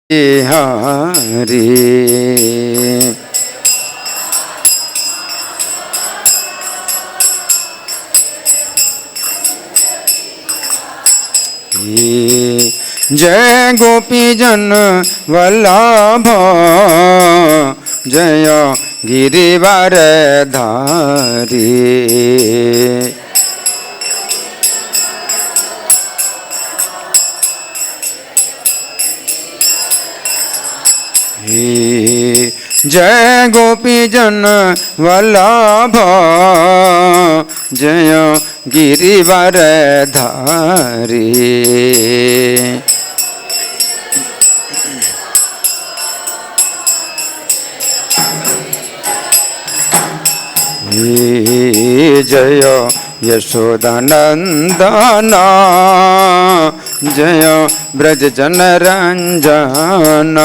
बिहारी। जय गोपी जन वल्लभ जय गिरिवर धारी। जय गोपी जन वल्लभ जय गिरिवर धारी। जय यशोदानंदन जय ब्रज जन रंजन।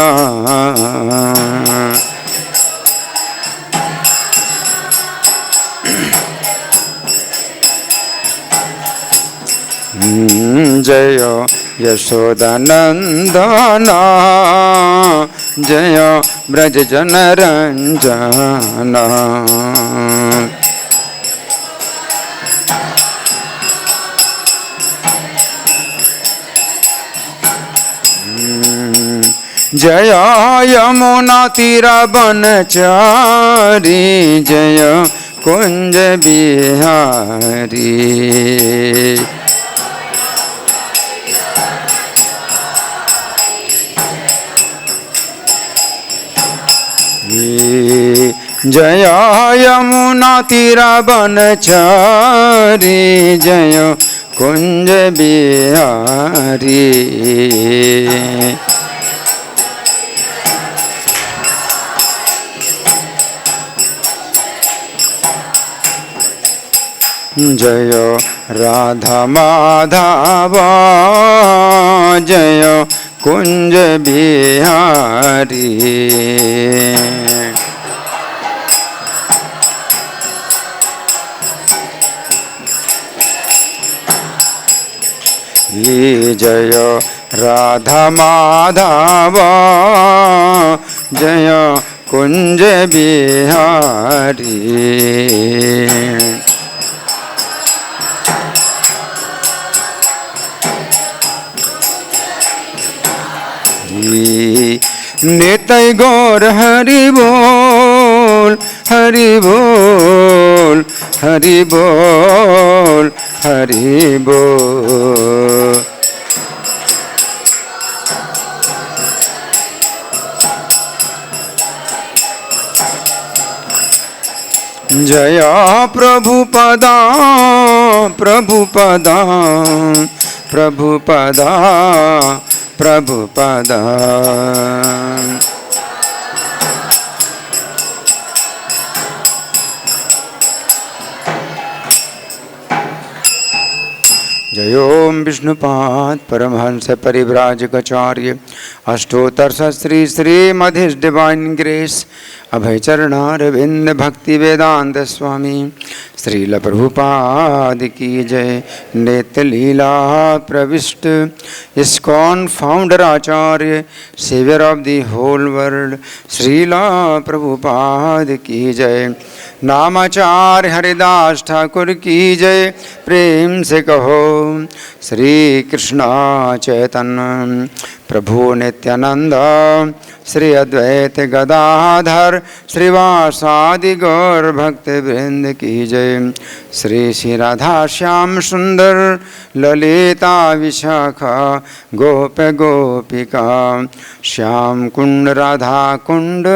जय यशोदानंदन जय ब्रज जन रंजन। जय यमुना तीर बनचारी जय कुंज बिहारी। जय यमुना तीर बनचारी जय कुंज बिहारी। जय राधा माधव जय कुंज बिहारी। जय राधा माधव जय कुंज बिहारी। नितय गौर हरि बोल हरि बोल हरि बोल हरि बोल। जय प्रभुपदा प्रभुपदा प्रभुपदा प्रभुपदा। जय ओम विष्णुपाद परमहंस परिव्राजकाचार्य अष्टोत्तर श्री श्री मधिस डिवाइन ग्रेस अभय चरणारविंद भक्ति वेदांत स्वामी श्रील प्रभुपाद की जय। नित्य लीला प्रविष्ट ISKCON founder Acharya saviour of the whole world Srila Prabhupada की जय। नामाचार्य हरिदास ठाकुर की जय। प्रेम से कहो श्री कृष्ण चैतन्य प्रभु नित्यानंद श्री अद्वैत गदाधर श्रीवासादि गौर भक्त वृंद की जय। श्री श्री राधा श्याम सुंदर ललिता विशाखा गोप गोपिका श्याम कुंड राधा कुंड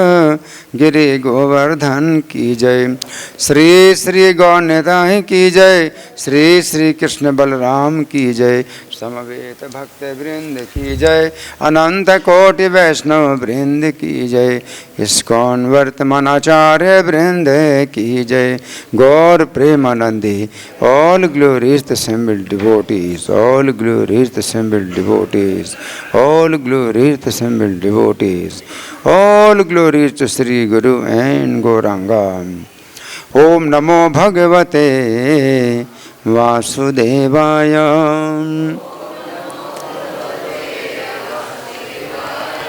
गिरि गोवर्धन की जय। श्री श्री गौरनिताय की जय। श्री श्री कृष्ण बलराम की जय। समवेत भक्त वृंद की जय। अनंत कोटि वैष्णव वृंद की जय। इस्कॉन वर्तमानाचार्य वृंद की जय। गौर प्रेमानंदी all glories the assembled devotees, all glories the assembled devotees, all glories the assembled devotees, all glories to Sri Guru and Gauranga. Om Namo Bhagavate Vasudevaya.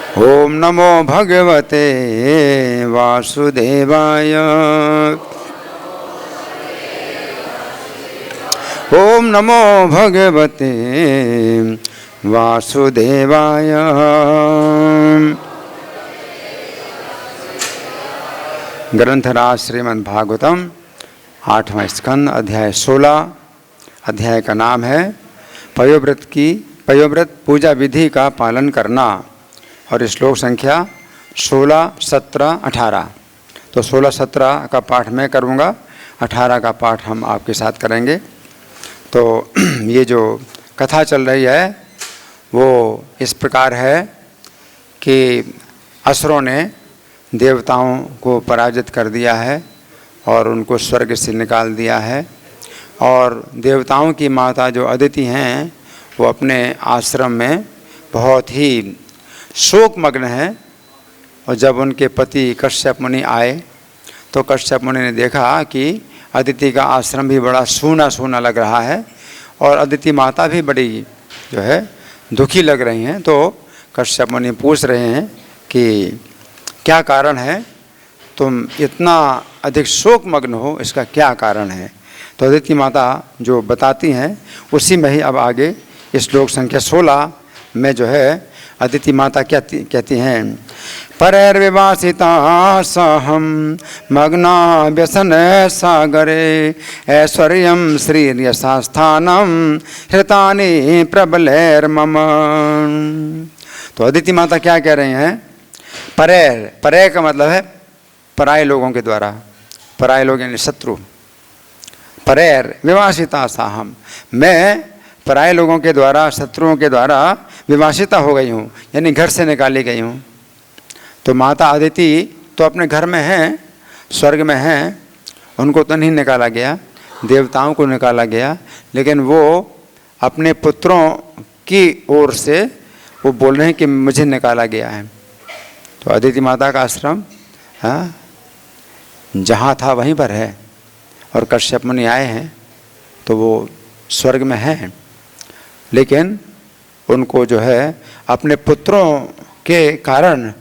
ओम नमो भगवते वासुदेवाय। ओम नमो भगवते वासुदेवाय। ग्रंथराज श्रीमद्भागवतम 8वां स्कंद अध्याय 16। अध्याय का नाम है पयोव्रत पूजा विधि का पालन करना और श्लोक संख्या 16, 17, 18। तो 16, 17 का पाठ मैं करूँगा, 18 का पाठ हम आपके साथ करेंगे। तो ये जो कथा चल रही है वो इस प्रकार है कि असुरों ने देवताओं को पराजित कर दिया है और उनको स्वर्ग से निकाल दिया है। और देवताओं की माता जो अदिति हैं वो अपने आश्रम में बहुत ही शोकमग्न है। और जब उनके पति कश्यप मुनि आए तो कश्यप मुनि ने देखा कि अदिति का आश्रम भी बड़ा सूना सूना लग रहा है और अदिति माता भी बड़ी जो है दुखी लग रही हैं। तो कश्यप मुनि पूछ रहे हैं कि क्या कारण है, तुम इतना अधिक शोकमग्न हो, इसका क्या कारण है। तो अदिति माता जो बताती हैं उसी में ही अब आगे इस श्लोक संख्या 16 में जो है अदिति माता कहती हैं, परैर्विवासिता सहम मग्ना व्यसन सागरे ऐश्वर्यम श्रीर्यशास्थानम हृतानि प्रबलैर्मम। तो अदिति माता क्या कह रही हैं, परै का मतलब है पराये लोगों के द्वारा, पराये लोग यानी शत्रु। परैर विवासिता साहम, मैं पराये लोगों के द्वारा, शत्रुओं के द्वारा विवासिता हो गई हूँ, यानी घर से निकाली गई हूँ। तो माता अदिति तो अपने घर में हैं, स्वर्ग में हैं, उनको तो नहीं निकाला गया, देवताओं को निकाला गया, लेकिन वो अपने पुत्रों की ओर से वो बोल रहे हैं कि मुझे निकाला गया है। तो अदिति माता का आश्रम जहाँ था वहीं पर है और कश्यप मुनि आए हैं तो वो स्वर्ग में हैं, लेकिन उनको जो है अपने पुत्रों के कारण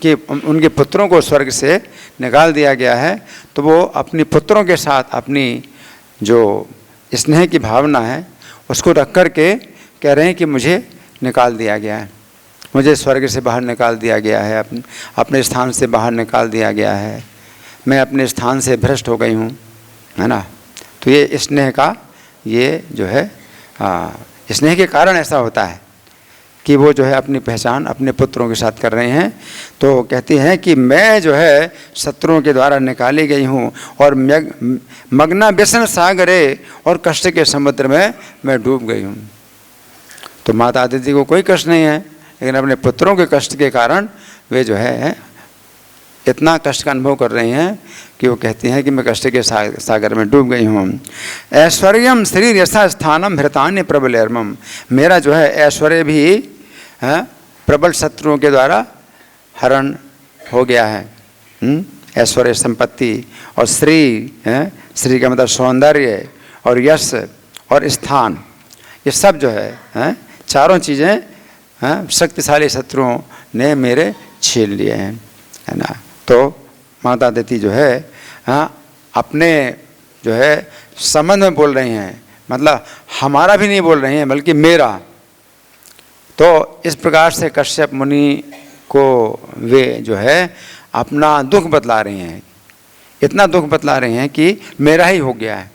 कि उनके पुत्रों को स्वर्ग से निकाल दिया गया है। तो वो अपने पुत्रों के साथ अपनी जो स्नेह की भावना है उसको रख कर के कह रहे हैं कि मुझे निकाल दिया गया है, मुझे स्वर्ग से बाहर निकाल दिया गया है, अपने स्थान से बाहर निकाल दिया गया है, मैं अपने स्थान से भ्रष्ट हो गई हूँ, है ना। तो ये स्नेह का ये जो है स्नेह के कारण ऐसा होता है कि वो जो है अपनी पहचान अपने पुत्रों के साथ कर रहे हैं। तो कहती हैं कि मैं जो है शत्रुओं के द्वारा निकाली गई हूँ और मग्ना व्यसन सागरे और कष्ट के समुद्र में मैं डूब गई हूँ। तो माता अदिति को कोई कष्ट नहीं है, लेकिन अपने पुत्रों के कष्ट के कारण वे जो है इतना कष्ट का अनुभव कर रही हैं कि वो कहती हैं कि मैं कष्ट के सागर में डूब गई हूँ। ऐश्वर्यम शरीर यशा स्थानम हृतान्य प्रबलैर्मम, मेरा जो है ऐश्वर्य भी प्रबल शत्रुओं के द्वारा हरण हो गया है। ऐश्वर्य संपत्ति और श्री का मतलब सौंदर्य और यश और स्थान, ये सब जो है चारों चीज़ें शक्तिशाली शत्रुओं ने मेरे छीन लिए हैं, है ना। तो माता अदिति जो है अपने जो है संबंध में बोल रही हैं, मतलब हमारा भी नहीं बोल रही हैं बल्कि मेरा। तो इस प्रकार से कश्यप मुनि को वे जो है अपना दुख बतला रही हैं, इतना दुख बतला रही हैं कि मेरा ही हो गया है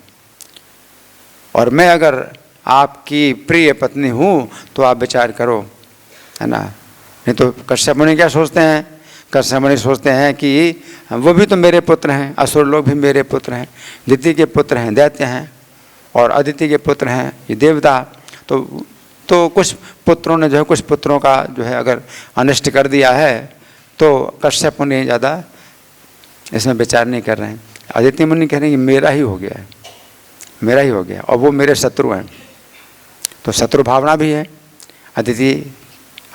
और मैं अगर आपकी प्रिय पत्नी हूँ तो आप विचार करो, है ना। नहीं तो कश्यप मुनि क्या सोचते हैं, कश्यप मुनि सोचते हैं कि वो भी तो मेरे पुत्र हैं, असुर लोग भी मेरे पुत्र हैं, दिति के पुत्र हैं दैत्य हैं और अदिति के पुत्र हैं ये देवता। तो कुछ पुत्रों ने जो है कुछ पुत्रों का जो है अगर अनिष्ट कर दिया है तो कश्यप मुनि ज़्यादा इसमें विचार नहीं कर रहे हैं। अदिति मुनि कह रहे हैं कि मेरा ही हो गया है, मेरा ही हो गया और वो मेरे शत्रु हैं। तो शत्रु भावना भी है, अदिति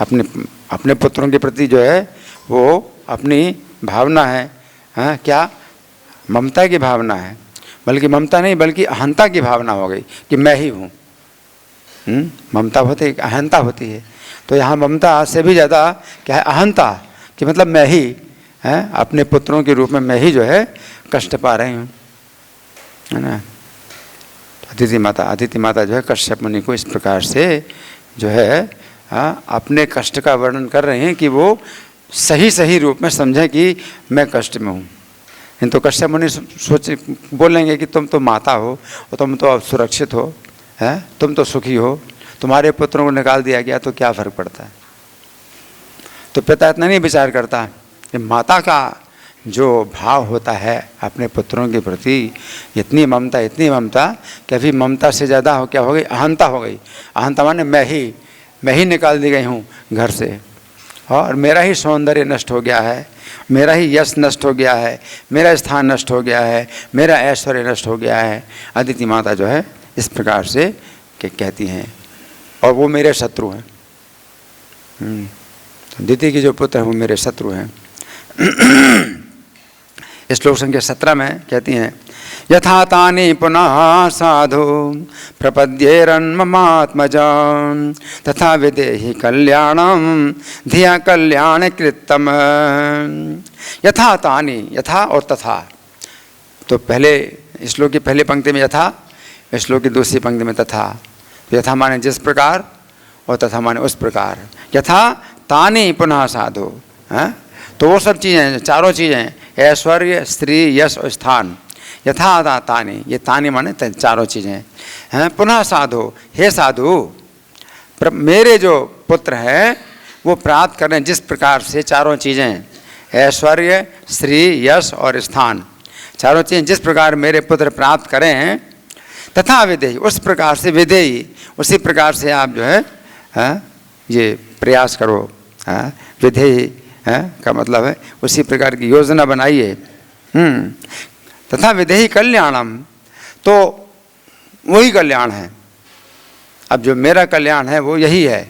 अपने पुत्रों के प्रति जो है वो अपनी भावना है, क्या ममता की भावना है, बल्कि ममता नहीं बल्कि अहंता की भावना हो गई कि मैं ही हूँ। ममता होती है, अहंता होती है। तो यहाँ ममता से भी ज़्यादा क्या है, अहंता, कि मतलब मैं ही है, अपने पुत्रों के रूप में मैं ही जो है कष्ट पा रही हूँ, है ना। अदिति माता जो है कश्यप मुनि को इस प्रकार से जो है अपने कष्ट का वर्णन कर रहे हैं कि वो सही रूप में समझें कि मैं कष्ट में हूँ। नहीं तो कश्यप मुनि बोलेंगे कि तुम तो माता हो और तुम तो अब सुरक्षित हो, है, तुम तो सुखी हो, तुम्हारे पुत्रों को निकाल दिया गया तो क्या फ़र्क पड़ता है। तो पिता इतना नहीं विचार करता कि माता का जो भाव होता है अपने पुत्रों के प्रति, इतनी ममता कि अभी ममता से ज़्यादा हो क्या हो गई, अहंता हो गई। अहंता माने मैं ही निकाल दी गई हूँ घर से, और मेरा ही सौंदर्य नष्ट हो गया है, मेरा ही यश नष्ट हो गया है, मेरा स्थान नष्ट हो गया है, मेरा ऐश्वर्य नष्ट हो गया है। अदिति माता जो है इस प्रकार से कहती हैं, और वो मेरे शत्रु हैं। अदिति के जो पुत्र हैं वो मेरे शत्रु हैं। श्लोक संख्या 17 में कहती हैं, यथा तानि पुनः साधु प्रपद्येरन्ममात्मजां तथा विदेहि कल्याणं धिया कल्याण कृतम। यथा तानि, यथा और तथा, तो पहले श्लोक की पहली पंक्ति में यथा, श्लोक की दूसरी पंक्ति में तथा। तो यथा माने जिस प्रकार और तथा माने उस प्रकार। यथा तानि पुनः साधु, तो वो सब चीज़ें, चारों चीज़ें, ऐश्वर्य, स्त्री, यश और स्थान। यथा तानि, ये तानि माने चारों चीज़ें हैं। पुनः साधु, हे साधु, मेरे जो पुत्र हैं वो प्राप्त करें जिस प्रकार से चारों चीज़ें, ऐश्वर्य, स्त्री, यश और स्थान, चारों चीज़ें जिस प्रकार मेरे पुत्र प्राप्त करें, तथा विधेयी, उस प्रकार से विधेयी, उसी प्रकार से आप जो है ये प्रयास करो। विधेयी का मतलब है उसी प्रकार की योजना बनाइए। तथा विधेयी कल्याणम, तो वही कल्याण है। अब जो मेरा कल्याण है वो यही है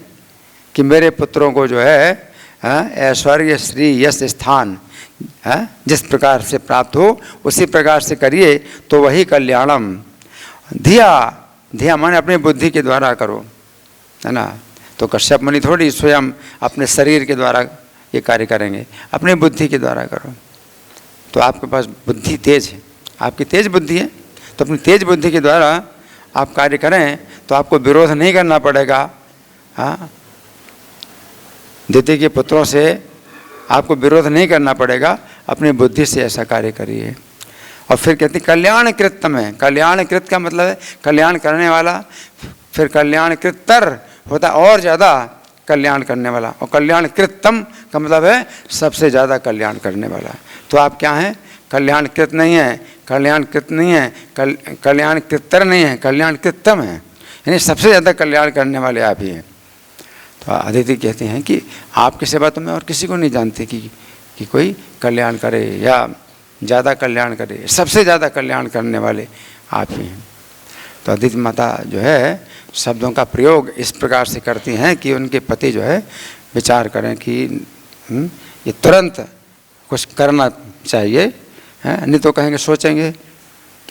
कि मेरे पुत्रों को जो है ऐश्वर्य, श्री, यश, स्थान जिस प्रकार से प्राप्त हो उसी प्रकार से करिए, तो वही कल्याणम। धिया माने अपनी बुद्धि के द्वारा करो, है ना। तो कश्यप मुनि थोड़ी स्वयं अपने शरीर के द्वारा ये कार्य करेंगे, अपने बुद्धि के द्वारा करो। तो आपके पास बुद्धि तेज है, आपकी तेज बुद्धि है, तो अपनी तेज बुद्धि के द्वारा आप कार्य करें तो आपको विरोध नहीं करना पड़ेगा। हाँ, दिति के पुत्रों से आपको विरोध नहीं करना पड़ेगा, अपनी बुद्धि से ऐसा कार्य करिए। और फिर कहती कल्याण कृतम है। कल्याण कृत का मतलब है कल्याण करने वाला, फिर कल्याण कृतर होता है और ज़्यादा कल्याण करने वाला, और कल्याण कृतम का मतलब है सबसे ज़्यादा कल्याण करने वाला। तो आप क्या हैं, कल्याण कृत नहीं है, कल्याण कृत नहीं है, कल्याण कृतर नहीं है, कल्याण कृतम है, यानी सबसे ज़्यादा कल्याण करने वाले आप ही हैं। तो अदिति कहते हैं कि आपके सिवा तो मैं और किसी को नहीं जानती कि कोई कल्याण करे या ज़्यादा कल्याण करे, सबसे ज़्यादा कल्याण करने वाले आप ही हैं। तो अदिति माता जो है शब्दों का प्रयोग इस प्रकार से करती हैं कि उनके पति जो है विचार करें कि ये तुरंत कुछ करना चाहिए, है, नहीं तो कहेंगे सोचेंगे।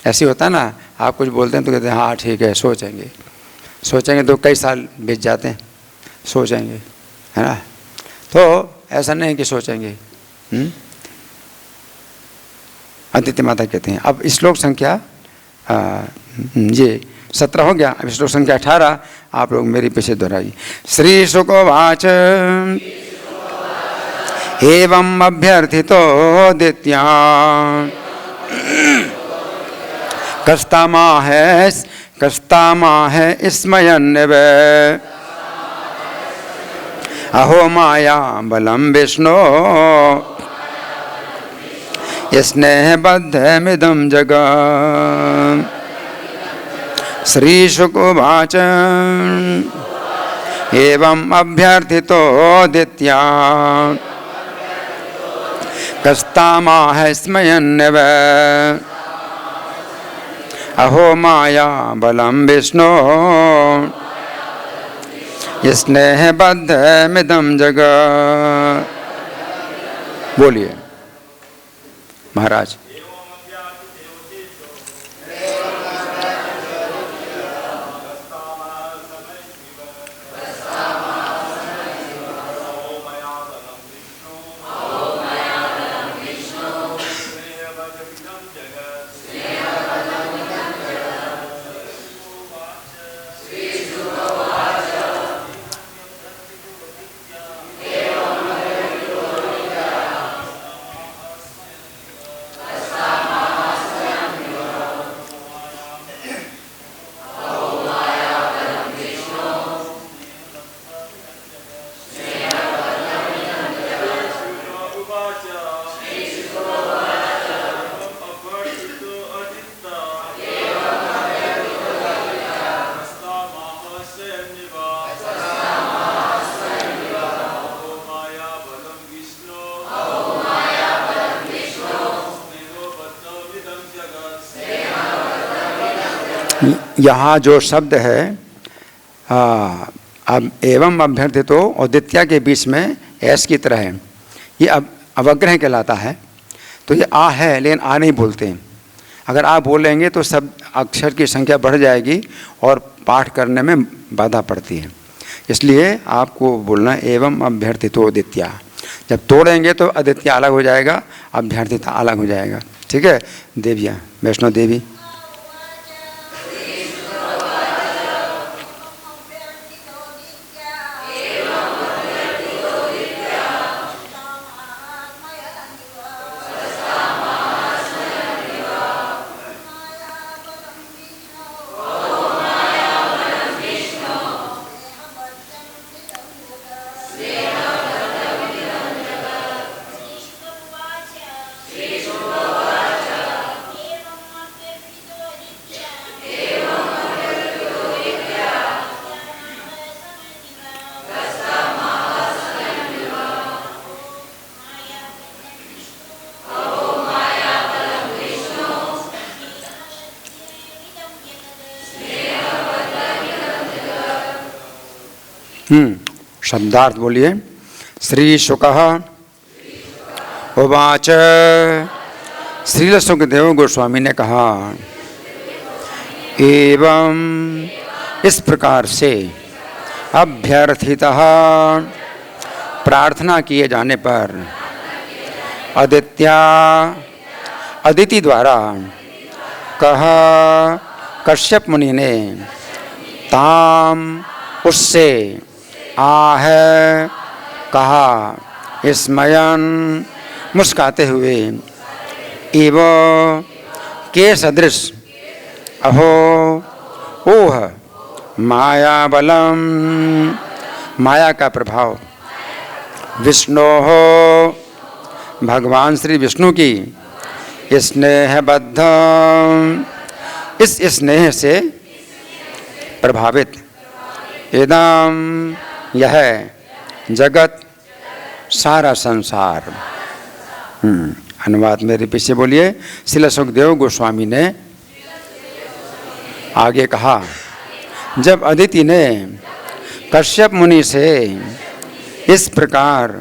ऐसे होता है ना, आप कुछ बोलते हैं तो कहते हैं हाँ ठीक है सोचेंगे तो कई साल बीत जाते हैं, सोचेंगे, है ना। तो ऐसा नहीं कि सोचेंगे। अदिति माता कहते हैं। अब श्लोक संख्या ये 17 हो गया, अब श्लोक संख्या 18 आप लोग मेरी पीछे दोहराइए। श्री शुकोवाच एवं अभ्यर्थितो दित्या कस्तामा है स्मयन्नव अहो माया बलम विष्णु स्नेहबद्धमिदं जगत्। श्री शुकोवाच एवं अभ्यर्थितो दित्या कस्तामाह स्मयन्नव अहो माया बलम विष्णु स्नेहबद्धमिदं जगत्। बोलिए महाराज। यहाँ जो शब्द है अब एवं अभ्यर्थितो और द्वितीया के बीच में ऐस की तरह है, ये अब अवग्रह कहलाता है। तो ये आ है लेकिन आ नहीं बोलते। अगर आ बोलेंगे तो सब अक्षर की संख्या बढ़ जाएगी और पाठ करने में बाधा पड़ती है। इसलिए आपको बोलना एवं अभ्यर्थितो द्वितीया। जब तोड़ेंगे तो अद्वितीय अलग हो जाएगा, अभ्यर्थिता अलग हो जाएगा। ठीक है। देविया वैष्णो देवी। शब्दार्थ बोलिए। श्री शुकः उवाच, श्रील सुखदेव गोस्वामी ने कहा, एवं इस प्रकार से अभ्यर्थितः प्रार्थना किए जाने पर अदित्या अदिति द्वारा कहा कश्यप मुनि ने ताम उससे आह कहा स्मयन मुस्काते हुए एव के सदृश अहो ओह माया बलम माया का प्रभाव विष्णु हो भगवान श्री विष्णु की स्नेहबद्ध इस स्नेह से प्रभावित इदम यह जगत सारा संसार। अनुवाद मेरे पीछे बोलिए। श्रील सुखदेव गोस्वामी ने आगे कहा, जब अदिति ने कश्यप मुनि से इस प्रकार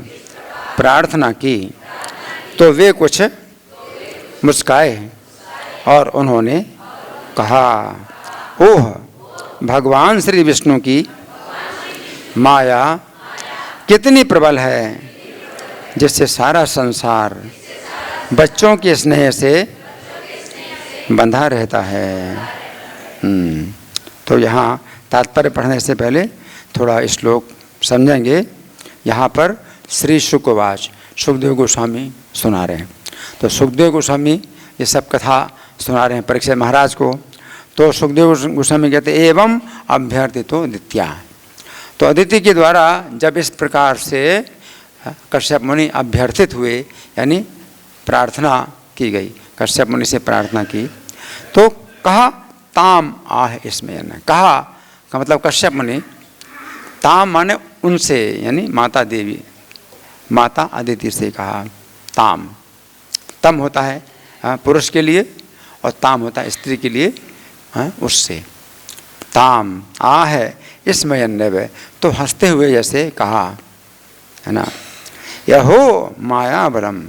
प्रार्थना की तो वे कुछ मुस्काए और उन्होंने कहा, ओह भगवान श्री विष्णु की माया कितनी प्रबल है जिससे सारा संसार बच्चों के स्नेह से बंधा रहता है। तो यहाँ तात्पर्य पढ़ने से पहले थोड़ा श्लोक समझेंगे। यहाँ पर श्री शुकवाच सुखदेव गोस्वामी सुना रहे हैं। तो सुखदेव गोस्वामी ये सब कथा सुना रहे हैं परीक्षित महाराज को। तो सुखदेव गोस्वामी कहते एवं अभ्यर्थितो द्वितीया। तो अदिति के द्वारा जब इस प्रकार से कश्यप मुनि अभ्यर्थित हुए, यानी प्रार्थना की गई, कश्यप मुनि से प्रार्थना की, तो कहा ताम आह इसमें कहा का मतलब कश्यप मुनि, ताम माने उनसे, यानी माता देवी माता अदिति से कहा। ताम तम होता है पुरुष के लिए और ताम होता है स्त्री के लिए, उससे। ताम आ है इसमें अन्य, तो हंसते हुए जैसे कहा है ना, यहो माया बलम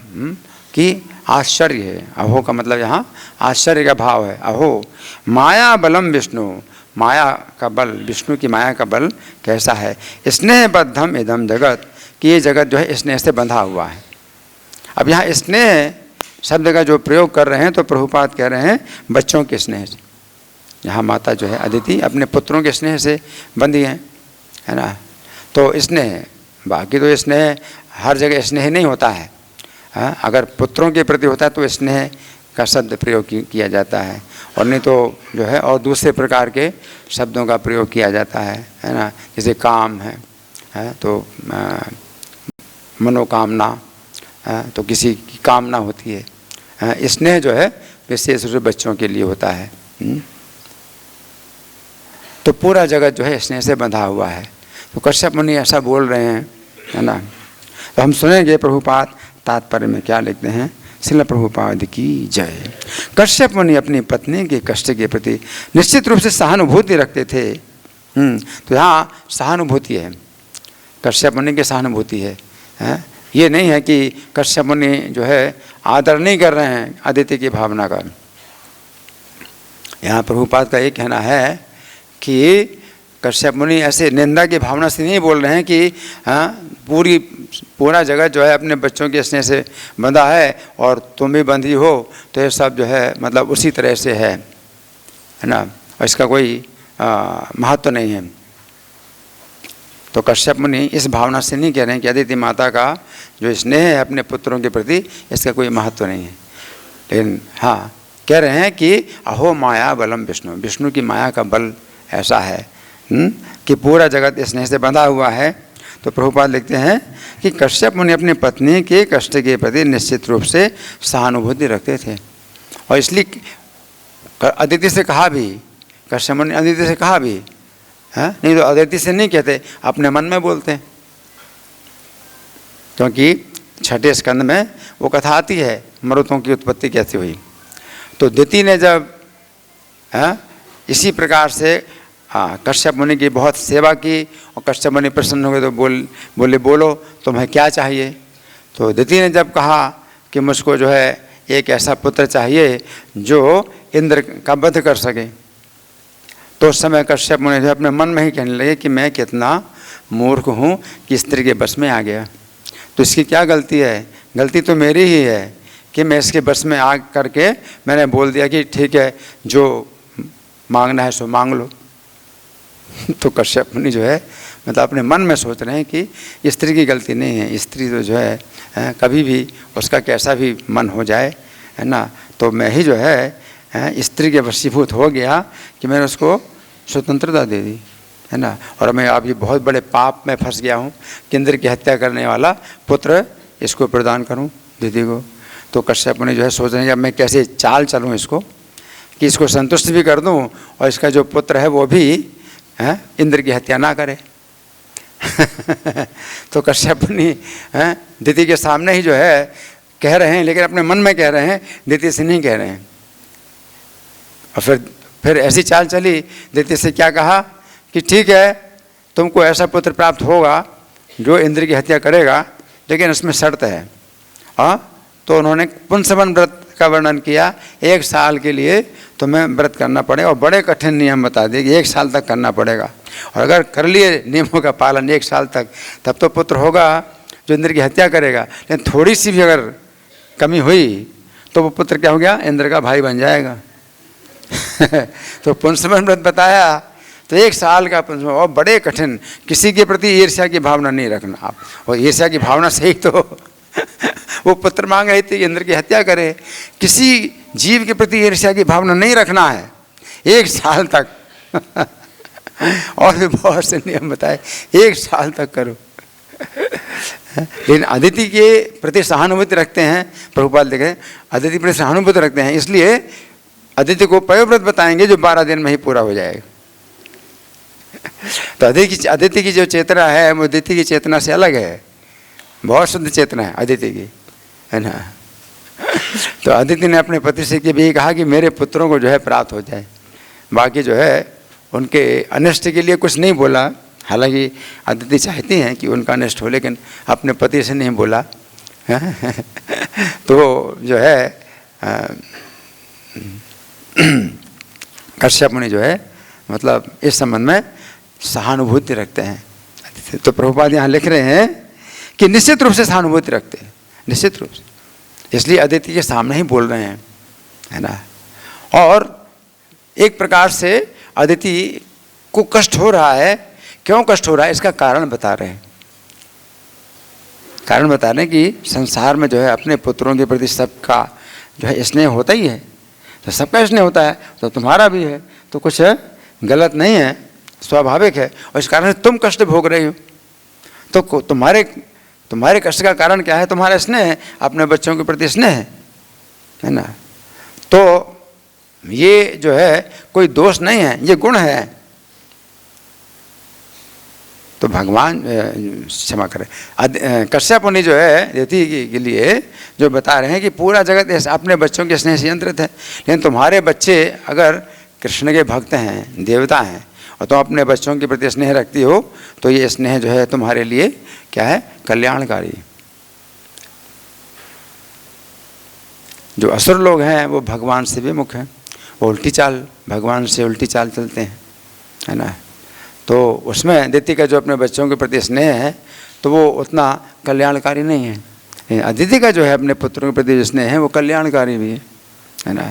कि आश्चर्य है। अहो का मतलब यहाँ आश्चर्य का भाव है। अहो माया बलम विष्णु, माया का बल, विष्णु की माया का बल कैसा है। स्नेहबद्धम इदम जगत, कि ये जगत जो है स्नेह से बंधा हुआ है। अब यहाँ स्नेह शब्द का जो प्रयोग कर रहे हैं तो प्रभुपाद कह रहे हैं बच्चों के स्नेह से। यहाँ माता जो है अदिति अपने पुत्रों के स्नेह से बंधी है ना। तो स्नेह, बाकी तो स्नेह हर जगह स्नेह नहीं होता है। अगर पुत्रों के प्रति होता है तो स्नेह का शब्द प्रयोग किया जाता है, और नहीं तो जो है और दूसरे प्रकार के शब्दों का प्रयोग किया जाता है ना। जैसे काम है तो मनोकामना, तो किसी की कामना होती है। स्नेह जो है विशेष रूप से बच्चों के लिए होता है। तो पूरा जगत जो है स्नेह से बंधा हुआ है। तो कश्यप मुनि ऐसा बोल रहे हैं है ना। तो हम सुनेंगे प्रभुपाद तात्पर्य में क्या लिखते हैं, श्रील प्रभुपाद की जय। कश्यप मुनि अपनी पत्नी के कष्ट के प्रति निश्चित रूप से सहानुभूति रखते थे। तो यहाँ सहानुभूति है, कश्यप मुनि की सहानुभूति है, ये नहीं है कि कश्यप मुनि जो है आदर नहीं कर रहे हैं अदिति की भावना का। यहाँ प्रभुपाद का ये कहना है कि कश्यप मुनि ऐसे निंदा की भावना से नहीं बोल रहे हैं कि पूरा जगत जो है अपने बच्चों के स्नेह से बंधा है और तुम भी बंधी हो, तो ये सब जो है मतलब उसी तरह से है ना, और इसका कोई महत्व नहीं है। तो कश्यप मुनि इस भावना से नहीं कह रहे हैं कि अदिति माता का जो स्नेह है अपने पुत्रों के प्रति इसका कोई महत्व नहीं है, लेकिन हाँ कह रहे हैं कि अहो माया बलम विष्णु, विष्णु की माया का बल ऐसा है कि पूरा जगत स्नेह से बंधा हुआ है। तो प्रभुपाद लिखते हैं कि कश्यप मुनि अपनी पत्नी के कष्ट के प्रति निश्चित रूप से सहानुभूति रखते थे, और इसलिए अदिति से कहा भी, कश्यप मुनि अदिति से कहा भी, नहीं तो अदिति से नहीं कहते, अपने मन में बोलते हैं, क्योंकि छठे स्कंद में वो कथा आती है मरुतों की उत्पत्ति कैसे हुई। तो दिति ने जब इसी प्रकार से कश्यप मुनि की बहुत सेवा की और कश्यप मुनि प्रसन्न हो गए, तो बोले बोलो तुम्हें क्या चाहिए। तो दिति ने जब कहा कि मुझको जो है एक ऐसा पुत्र चाहिए जो इंद्र का वध कर सके, तो उस समय कश्यप मुनि जो अपने मन में ही कहने लगे कि मैं कितना मूर्ख हूँ कि स्त्री के बस में आ गया। तो इसकी क्या गलती है? गलती तो मेरी ही है कि मैं इसके बस में आ करके मैंने बोल दिया कि ठीक है जो मांगना है सो मांग लो। तो कश्यप मुनि जो है मतलब अपने मन में सोच रहे हैं कि स्त्री की गलती नहीं है, स्त्री तो जो है कभी भी उसका कैसा भी मन हो जाए, है ना, तो मैं ही जो है स्त्री के वशीभूत हो गया कि मैंने उसको स्वतंत्रता दे दी, है ना, और मैं अभी बहुत बड़े पाप में फंस गया हूँ कि इंद्र की हत्या करने वाला पुत्र इसको प्रदान करूँ दीदी को। तो कश्यप मुनि जो है सोच रहे हैं कि अब मैं कैसे चाल चलूँ इसको कि इसको संतुष्ट भी कर दूँ और इसका जो पुत्र है वो भी इंद्र की हत्या ना करे। तो कश्यप मुनि दिति के सामने ही जो है कह रहे हैं, लेकिन अपने मन में कह रहे हैं, दिति से नहीं कह रहे हैं। और फिर ऐसी चाल चली, दिति से क्या कहा कि ठीक है तुमको ऐसा पुत्र प्राप्त होगा जो इंद्र की हत्या करेगा, लेकिन उसमें शर्त है। तो उन्होंने पुंसवन व्रत का वर्णन किया, 1 साल के लिए तुम्हें व्रत करना पड़ेगा, और बड़े कठिन नियम बता दिए कि 1 साल तक करना पड़ेगा, और अगर कर लिए नियमों का पालन 1 साल तक तब तो पुत्र होगा जो इंद्र की हत्या करेगा, लेकिन थोड़ी सी भी अगर कमी हुई तो वो पुत्र क्या हो गया, इंद्र का भाई बन जाएगा। तो पुंसवन व्रत बताया, तो 1 साल का पुंसवन, और बड़े कठिन, किसी के प्रति ईर्ष्या की भावना नहीं रखना आप, और ईर्ष्या की भावना से ही तो वो पुत्र मांग रही थी इंद्र की हत्या करे। किसी जीव के प्रति ईर्ष्या की भावना नहीं रखना है 1 साल तक। और भी बहुत से नियम बताए, 1 साल तक करो। लेकिन अदिति के प्रति सहानुभूति रखते हैं, प्रभुपाद लिखे अदिति प्रति सहानुभूति रखते हैं, इसलिए अदिति को पयोव्रत बताएंगे जो 12 दिन में ही पूरा हो जाएगा। तो अदिति की जो चेतना है वो दिति की चेतना से अलग है, बहुत शुद्ध चेतना है अदिति की, है ना। तो अदिति ने अपने पति से भी कहा कि मेरे पुत्रों को जो है प्राप्त हो जाए, बाकी जो है उनके अनिष्ट के लिए कुछ नहीं बोला। हालांकि अदिति चाहती हैं कि उनका अनिष्ट हो, लेकिन अपने पति से नहीं बोला। तो जो है कश्यप मुनि जो है मतलब इस संबंध में सहानुभूति रखते हैं। तो प्रभुपाद यहाँ लिख रहे हैं कि निश्चित रूप से सहानुभूति रखते हैं, निश्चित रूप से, इसलिए अदिति के सामने ही बोल रहे हैं, है ना। और एक प्रकार से अदिति को कष्ट हो रहा है, क्यों कष्ट हो रहा है इसका कारण बता रहे हैं। कारण बता रहे हैं कि संसार में जो है अपने पुत्रों के प्रति सबका जो है स्नेह होता ही है, तो सबका स्नेह होता है, तो तुम्हारा भी है, तो कुछ गलत नहीं है, स्वाभाविक है, और इस कारण तुम कष्ट भोग रहे हो। तो तुम्हारे कष्ट का कारण क्या है? तुम्हारा स्नेह है, अपने बच्चों के प्रति स्नेह है ना। तो ये जो है कोई दोष नहीं है, ये गुण है। तो भगवान क्षमा करें, कश्यप मुनि जो है यति के लिए जो बता रहे हैं कि पूरा जगत अपने बच्चों के स्नेह से यंत्रित है, लेकिन तुम्हारे बच्चे अगर कृष्ण के भक्त हैं, देवता हैं, और तुम अपने बच्चों के प्रति स्नेह रखती हो, तो ये स्नेह जो है तुम्हारे लिए क्या है, कल्याणकारी। जो असुर लोग हैं वो भगवान से विमुख हैं, वो उल्टी चाल, भगवान से उल्टी चाल चलते हैं, है ना। तो उसमें अदिति का जो अपने बच्चों के प्रति स्नेह है तो वो उतना कल्याणकारी नहीं है। अदिति का जो है अपने पुत्रों के प्रति जो स्नेह है वो कल्याणकारी भी है ना।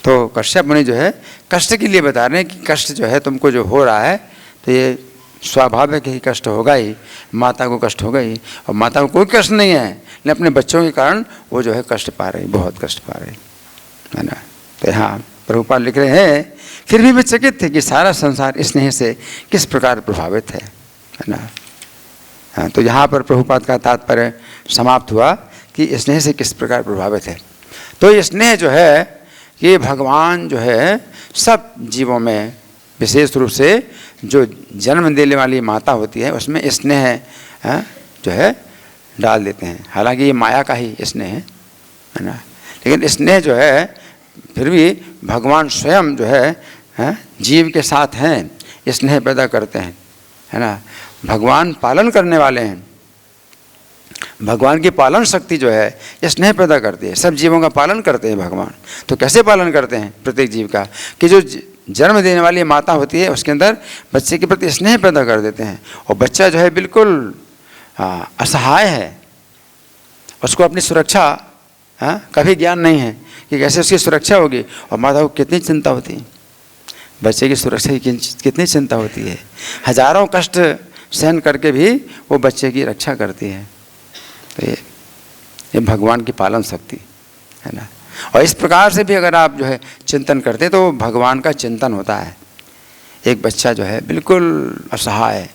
तो कश्यप मुनि जो है कष्ट के लिए बता रहे हैं कि कष्ट जो है तुमको जो हो रहा है तो ये स्वाभाविक ही कष्ट होगा ही, माता को कष्ट होगा ही, और माता को कोई कष्ट नहीं है, लेकिन अपने बच्चों के कारण वो जो है कष्ट पा रही, बहुत कष्ट पा रही, है ना। तो यहाँ प्रभुपाद लिख रहे हैं, फिर भी वे चकित थे कि सारा संसार स्नेह से किस प्रकार प्रभावित है ना। हाँ, तो यहाँ पर प्रभुपाद का तात्पर्य समाप्त हुआ कि स्नेह से किस प्रकार प्रभावित है। तो स्नेह जो है ये भगवान जो है सब जीवों में, विशेष रूप से जो जन्म देने वाली माता होती है उसमें स्नेह जो है डाल देते हैं। हालांकि ये माया का ही स्नेह है ना, लेकिन स्नेह जो है फिर भी भगवान स्वयं जो है जीव के साथ हैं, स्नेह पैदा करते हैं, है ना। भगवान पालन करने वाले हैं, भगवान की पालन शक्ति जो है ये स्नेह पैदा करती है, सब जीवों का पालन करते हैं भगवान। तो कैसे पालन करते हैं प्रत्येक जीव का, कि जो जन्म देने वाली माता होती है उसके अंदर बच्चे के प्रति स्नेह पैदा कर देते हैं, और बच्चा जो है बिल्कुल असहाय है, उसको अपनी सुरक्षा कभी ज्ञान नहीं है कि कैसे उसकी सुरक्षा होगी, और माता को कितनी चिंता होती है, बच्चे की सुरक्षा की कितनी चिंता होती है, हजारों कष्ट सहन करके भी वो बच्चे की रक्षा करती है। तो ये भगवान की पालन शक्ति है ना। और इस प्रकार से भी अगर आप जो है चिंतन करते तो भगवान का चिंतन होता है। एक बच्चा जो है बिल्कुल असहाय है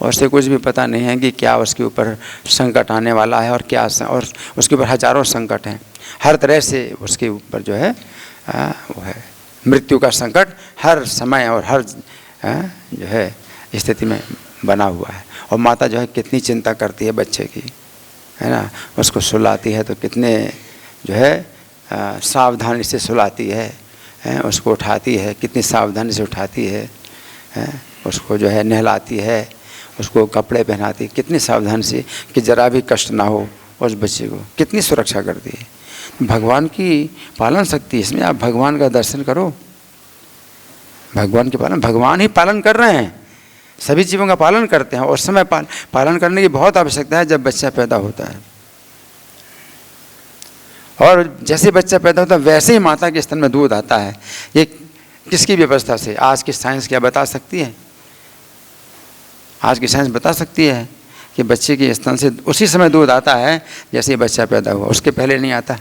और उसे कुछ भी पता नहीं है कि क्या उसके ऊपर संकट आने वाला है, और क्या, और उसके ऊपर हजारों संकट हैं, हर तरह से उसके ऊपर जो है वो है मृत्यु का संकट हर समय और हर जो है स्थिति में बना हुआ है। और माता जो है कितनी चिंता करती है बच्चे की, है ना, उसको सुलाती है तो कितने जो है सावधानी से सुलाती है, उसको उठाती है कितनी सावधानी से उठाती है, उसको जो है नहलाती है, उसको कपड़े पहनाती है कितनी सावधानी से कि ज़रा भी कष्ट ना हो उस बच्चे को, कितनी सुरक्षा करती है। भगवान की पालन शक्ति, इसमें आप भगवान का दर्शन करो, भगवान के पालन, भगवान ही पालन कर रहे हैं, सभी जीवों का पालन करते हैं। और उस समय पालन करने की बहुत आवश्यकता है जब बच्चा पैदा होता है, और जैसे बच्चा पैदा होता है वैसे ही माता के स्तन में दूध आता है। ये किसकी व्यवस्था से? आज की साइंस क्या बता सकती है? आज की साइंस बता सकती है कि बच्चे के स्तन से उसी समय दूध आता है जैसे बच्चा पैदा हुआ, उसके पहले नहीं आता,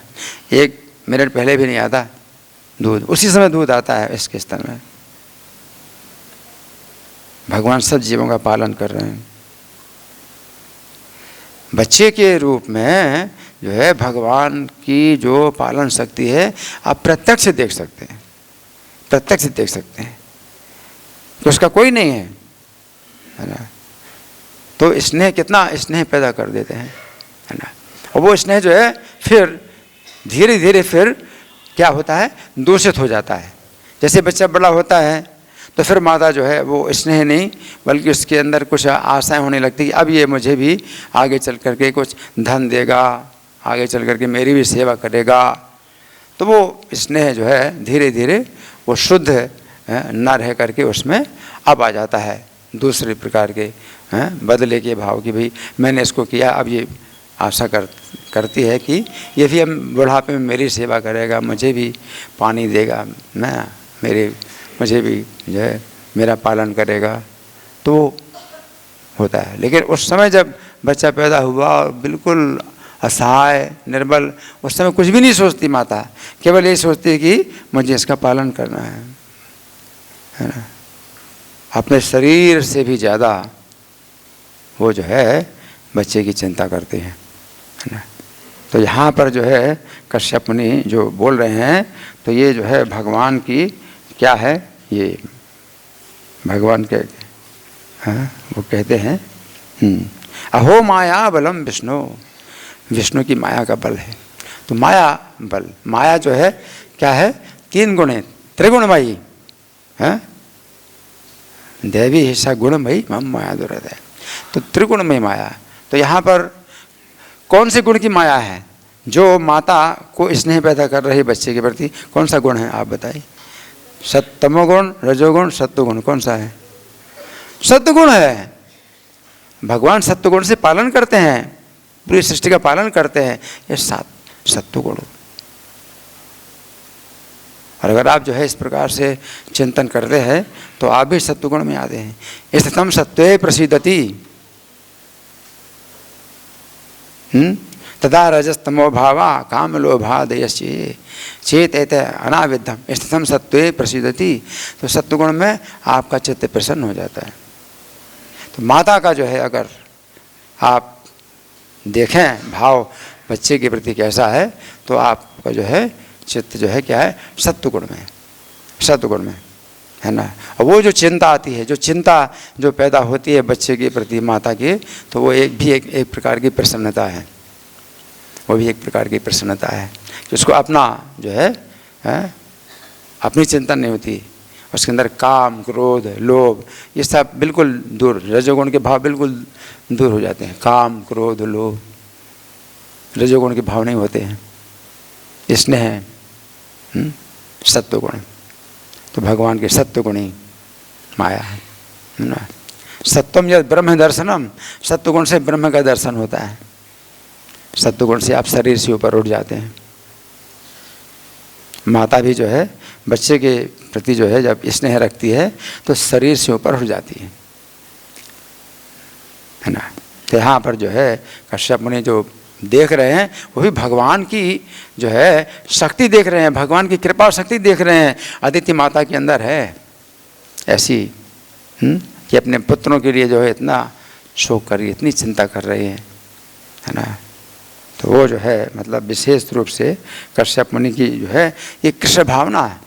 1 मिनट पहले भी नहीं आता दूध, उसी समय दूध आता है इसके स्तन में। भगवान सब जीवों का पालन कर रहे हैं। बच्चे के रूप में जो है भगवान की जो पालन शक्ति है आप प्रत्यक्ष देख सकते हैं, प्रत्यक्ष देख सकते हैं कि उसका कोई नहीं है ना। तो स्नेह, कितना स्नेह पैदा कर देते हैं, है ना। और वो स्नेह जो है फिर धीरे धीरे फिर क्या होता है, दूषित हो जाता है। जैसे बच्चा बड़ा होता है तो फिर माता जो है वो स्नेह नहीं बल्कि उसके अंदर कुछ आशाएं होने लगती कि अब ये मुझे भी आगे चल करके कुछ धन देगा, आगे चल करके मेरी भी सेवा करेगा। तो वो स्नेह जो है धीरे धीरे वो शुद्ध न रह करके उसमें अब आ जाता है दूसरे प्रकार के बदले के भाव की, भाई मैंने इसको किया, अब ये आशा करती है कि ये भी हम बुढ़ापे में मेरी सेवा करेगा, मुझे भी पानी देगा ना, मुझे भी जो है मेरा पालन करेगा। तो होता है। लेकिन उस समय जब बच्चा पैदा हुआ और बिल्कुल असहाय निर्बल, उस समय कुछ भी नहीं सोचती माता, केवल ये सोचती है कि मुझे इसका पालन करना है ना। अपने शरीर से भी ज़्यादा वो जो है बच्चे की चिंता करते हैं, है ना। तो यहाँ पर जो है कश्यप मुनि जो बोल रहे हैं तो ये जो है भगवान की क्या है, ये भगवान के वो कहते हैं अहो माया बलम विष्णु, विष्णु की माया का बल है। तो माया बल, माया जो है क्या है, 3 गुण है, त्रिगुणमयी है, देवी हिस्सा गुणमयी मम माया दुर्हृदय। तो त्रिगुणमयी माया, तो यहाँ पर कौन से गुण की माया है? जो माता को स्नेह पैदा कर रही बच्चे के प्रति, कौन सा गुण है आप बताइए? तमोगुण, रजोगुण, सत्वगुण, कौन सा है? सत्वगुण है। भगवान सत्वगुण से पालन करते हैं, पूरी सृष्टि का पालन करते हैं, ये सत्वगुण। और अगर आप जो है इस प्रकार से चिंतन करते हैं तो आप भी सत्वगुण में आते हैं। स्थितम सत्वे प्रसीदति तदा रजस्तमो भावा काम लोभादयश्चे चेत एत अनाविद्धम स्थितम सत्वे प्रसीदति। तो सत्वगुण में आपका चित्त प्रसन्न हो जाता है। तो माता का जो है अगर आप देखें भाव बच्चे के प्रति कैसा है, तो आपका जो है चित्त जो है क्या है, सत्वगुण में, सत्वगुण में है ना। और वो जो चिंता आती है, जो चिंता जो पैदा होती है बच्चे के प्रति माता की, तो वो एक प्रकार की प्रसन्नता है, वो भी एक प्रकार की प्रसन्नता है कि उसको अपना जो है अपनी चिंता नहीं होती। उसके अंदर काम, क्रोध, लोभ ये सब बिल्कुल दूर, रजोगुण के भाव बिल्कुल दूर हो जाते हैं। काम, क्रोध, लोभ रजोगुण के भाव नहीं होते हैं, स्नेह सत्वगुण। तो भगवान के सत्वगुणी माया है ना। सत्वम यद ब्रह्म दर्शनम, सत्वगुण से ब्रह्म का दर्शन होता है। सत्वगुण से आप शरीर से ऊपर उठ जाते हैं। माता भी जो है बच्चे के प्रति जो है जब स्नेह रखती है तो शरीर से ऊपर उठ जाती है ना। तो यहाँ पर जो है कश्यप मुनि जो देख रहे हैं वो भी भगवान की जो है शक्ति देख रहे हैं, भगवान की कृपा और शक्ति देख रहे हैं। अदिति माता के अंदर है ऐसी कि अपने पुत्रों के लिए जो है इतना शोक कर रही है, इतनी चिंता कर रही है ना। तो वो जो है मतलब विशेष रूप से कश्यप मुनि की जो है ये कृष्ण भावना है,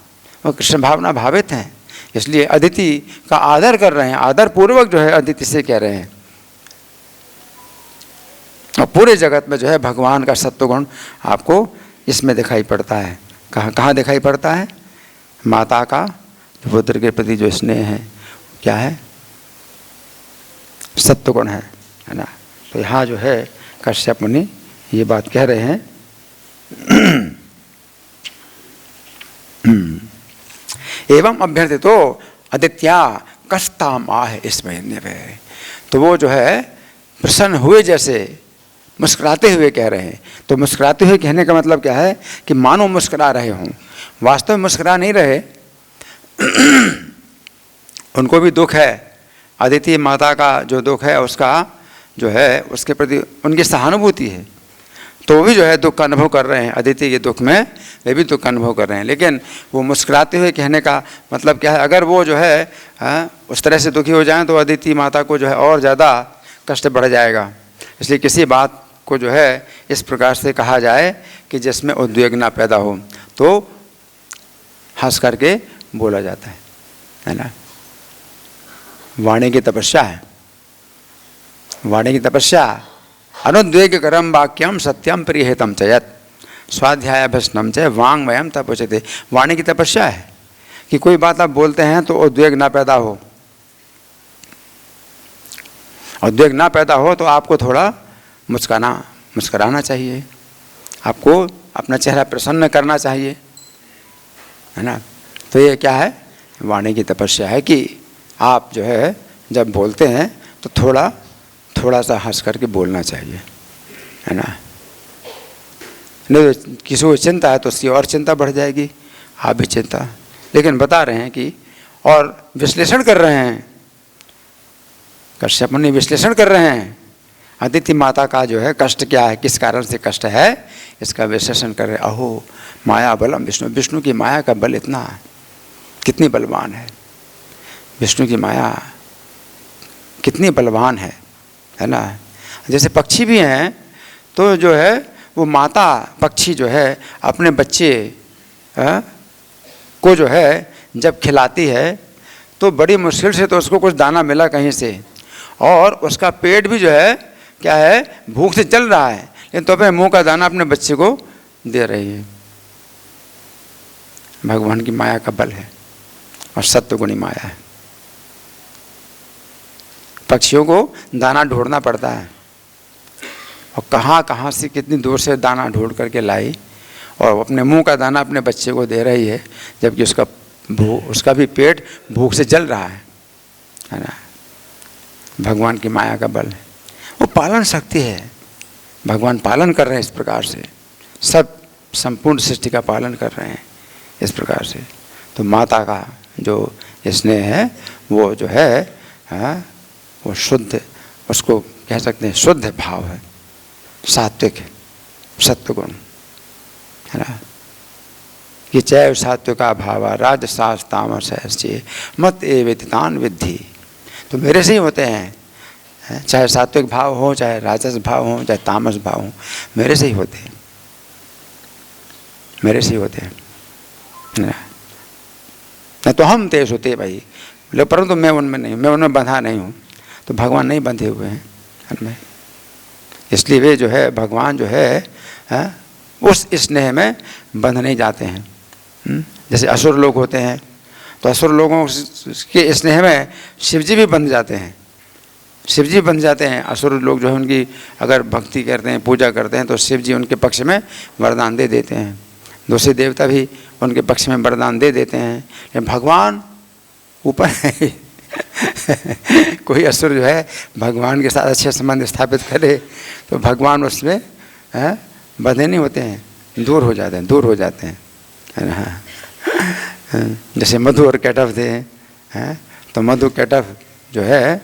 वो कृष्ण भावना भावित हैं, इसलिए अदिति का आदर कर रहे हैं, आदर पूर्वक जो है अदिति से कह रहे हैं। और पूरे जगत में जो है भगवान का सत्वगुण आपको इसमें दिखाई पड़ता है। कहाँ कहाँ दिखाई पड़ता है? माता का पुत्र के प्रति जो स्नेह है क्या है? सत्वगुण है ना। तो यहाँ जो है कश्यप मुनि ये बात कह रहे हैं। एवं अभ्यर्थितो आदित्या कष्टाम आह इसमें। तो वो जो है प्रसन्न हुए, जैसे मुस्कुराते हुए कह रहे हैं। तो मुस्कुराते हुए कहने का मतलब क्या है कि मानो मुस्कुरा रहे हों, वास्तव में मुस्कुरा नहीं रहे। उनको भी दुख है, अदिति माता का जो दुख है उसका जो है उसके प्रति उनकी सहानुभूति है, तो वो भी जो है दुख का अनुभव कर रहे हैं। अदिति के दुख में वे भी दुख का अनुभव कर रहे हैं। लेकिन वो मुस्कुराते हुए कहने का मतलब क्या है? अगर वो जो है उस तरह से दुखी हो जाएं तो अदिति माता को जो है और ज़्यादा कष्ट बढ़ जाएगा। इसलिए किसी बात को जो है इस प्रकार से कहा जाए कि जिसमें उद्वेग ना पैदा हो, तो हंस करके बोला जाता है ना। वाणी की तपस्या है, वाणी की तपस्या। अनुद्वेगकरम वाक्यम सत्यम प्रियहितम च यत् स्वाध्यायाभ्यसनम च वाङ्मयम तपोचते। वाणी की तपस्या है कि कोई बात आप बोलते हैं तो उद्वेग ना पैदा हो। उद्वेग ना पैदा हो तो आपको थोड़ा मुस्कुराना चाहिए, आपको अपना चेहरा प्रसन्न करना चाहिए, है ना। तो ये क्या है? वाणी की तपस्या है कि आप जो है जब बोलते हैं तो थोड़ा सा हंस करके बोलना चाहिए, है ना। नहीं तो किसी को चिंता है तो उसकी और चिंता बढ़ जाएगी, आप भी चिंता। लेकिन बता रहे हैं कि और विश्लेषण कर रहे हैं, कश्यप मुनि विश्लेषण कर रहे हैं अदिति माता का जो है कष्ट क्या है, किस कारण से कष्ट है, इसका विश्लेषण कर रहे। अहो माया बलम विष्णु, विष्णु की माया का बल इतना कितनी बलवान है, विष्णु की माया कितनी बलवान है ना। जैसे पक्षी भी हैं तो जो है वो माता पक्षी जो है अपने बच्चे को जो है जब खिलाती है तो बड़ी मुश्किल से तो उसको कुछ दाना मिला कहीं से, और उसका पेट भी जो है क्या है, भूख से जल रहा है, लेकिन तो अपने मुंह का दाना अपने बच्चे को दे रही है। भगवान की माया का बल है और सत्वगुणी माया है। पक्षियों को दाना ढूंढना पड़ता है और कहाँ कहाँ से कितनी दूर से दाना ढूंढ करके लाई और अपने मुंह का दाना अपने बच्चे को दे रही है, जबकि उसका भी पेट भूख से जल रहा है ना। भगवान की माया का बल है, वो पालन शक्ति है। भगवान पालन कर रहे हैं इस प्रकार से, सब संपूर्ण सृष्टि का पालन कर रहे हैं इस प्रकार से। तो माता का जो स्नेह है वो जो है वो शुद्ध, उसको कह सकते हैं शुद्ध भाव है, सात्विक है, सत्वगुण है ना। कि चैव सात्विका भावा राजसास तामस है मत एवेतान विद्धि। तो मेरे से ही होते हैं, चाहे सात्विक भाव हो, चाहे राजस भाव हो, चाहे तामस भाव हो, मेरे से ही होते हैं, मेरे से ही होते हैं नहीं तो हम तेज होते भाई, परंतु मैं उनमें नहीं, मैं उनमें बंधा नहीं हूँ। तो भगवान नहीं बंधे हुए हैं उनमें, इसलिए वे जो है भगवान जो है उस स्नेह में बंध नहीं जाते हैं। जैसे असुर लोग होते हैं तो असुर लोगों के स्नेह में शिवजी भी बंध जाते हैं, शिवजी बन जाते हैं। असुर लोग जो है उनकी अगर भक्ति करते हैं, पूजा करते हैं, तो शिवजी उनके पक्ष में वरदान दे देते हैं, दूसरे देवता भी उनके पक्ष में वरदान दे देते हैं। लेकिन भगवान ऊपर है कोई असुर जो है भगवान के साथ अच्छे संबंध स्थापित करे तो भगवान उसमें बंधे नहीं होते हैं, दूर हो जाते हैं, दूर हो जाते हैं, है ना। जैसे मधु और कैटभ थे, तो मधु कैटभ जो है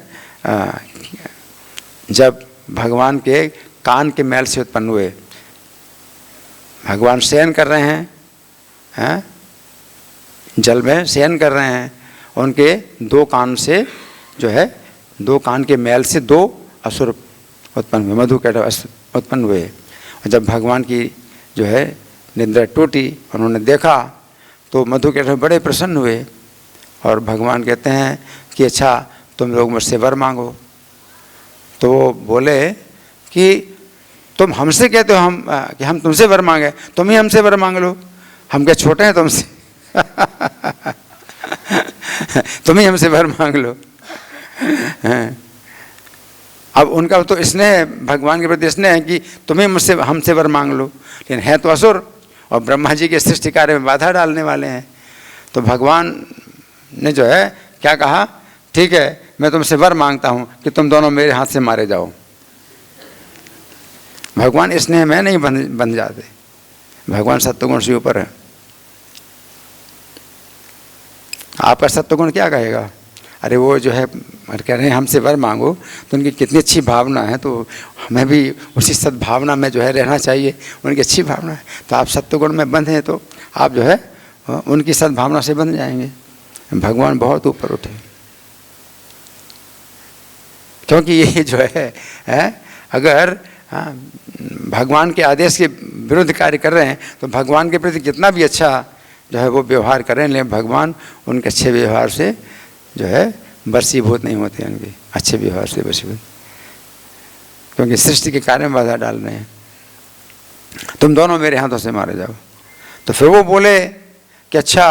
जब भगवान के कान के मैल से उत्पन्न हुए, भगवान शयन कर रहे हैं, जल में शयन कर रहे हैं, उनके दो कान से जो है, दो कान के मैल से दो असुर उत्पन्न हुए, मधु कैटभ उत्पन्न हुए। और जब भगवान की जो है निद्रा टूटी, उन्होंने देखा तो मधु कैटभ बड़े प्रसन्न हुए और भगवान कहते हैं कि अच्छा तुम लोग मुझसे वर मांगो। तो वो बोले कि तुम हमसे कहते हो कि हम तुमसे वर मांगे, तुम ही हमसे वर मांग लो, हम क्या छोटे हैं तुमसे तुम ही हमसे वर मांग लो। अब उनका तो स्नेह भगवान के प्रति स्नेह है कि तुम्हें मुझसे हमसे वर मांग लो, लेकिन है तो असुर और ब्रह्मा जी के सृष्टि कार्य में बाधा डालने वाले हैं। तो भगवान ने जो है क्या कहा, ठीक है मैं तुमसे वर मांगता हूँ कि तुम दोनों मेरे हाथ से मारे जाओ। भगवान स्नेह में नहीं बन जाते, भगवान सत्वगुण से ऊपर है। आपका सत्वगुण क्या कहेगा, अरे वो जो है कह रहे हैं हमसे वर मांगो, तो उनकी कितनी अच्छी भावना है, तो हमें भी उसी सद्भावना में जो है रहना चाहिए, उनकी अच्छी भावना है। तो आप सत्वगुण में बंधे हैं तो आप जो है उनकी सद्भावना से बंध जाएंगे। भगवान बहुत ऊपर उठे, क्योंकि ये जो है अगर भगवान के आदेश के विरुद्ध कार्य कर रहे हैं तो भगवान के प्रति कितना भी अच्छा जो है वो व्यवहार कर रहे हैं, लेकिन भगवान उनके अच्छे व्यवहार से जो है वशीभूत नहीं होते, उनके अच्छे व्यवहार से वशीभूत, क्योंकि सृष्टि के कार्य में बाधा डाल रहे हैं। तुम दोनों मेरे हाथों से मारे जाओ। तो फिर वो बोले कि अच्छा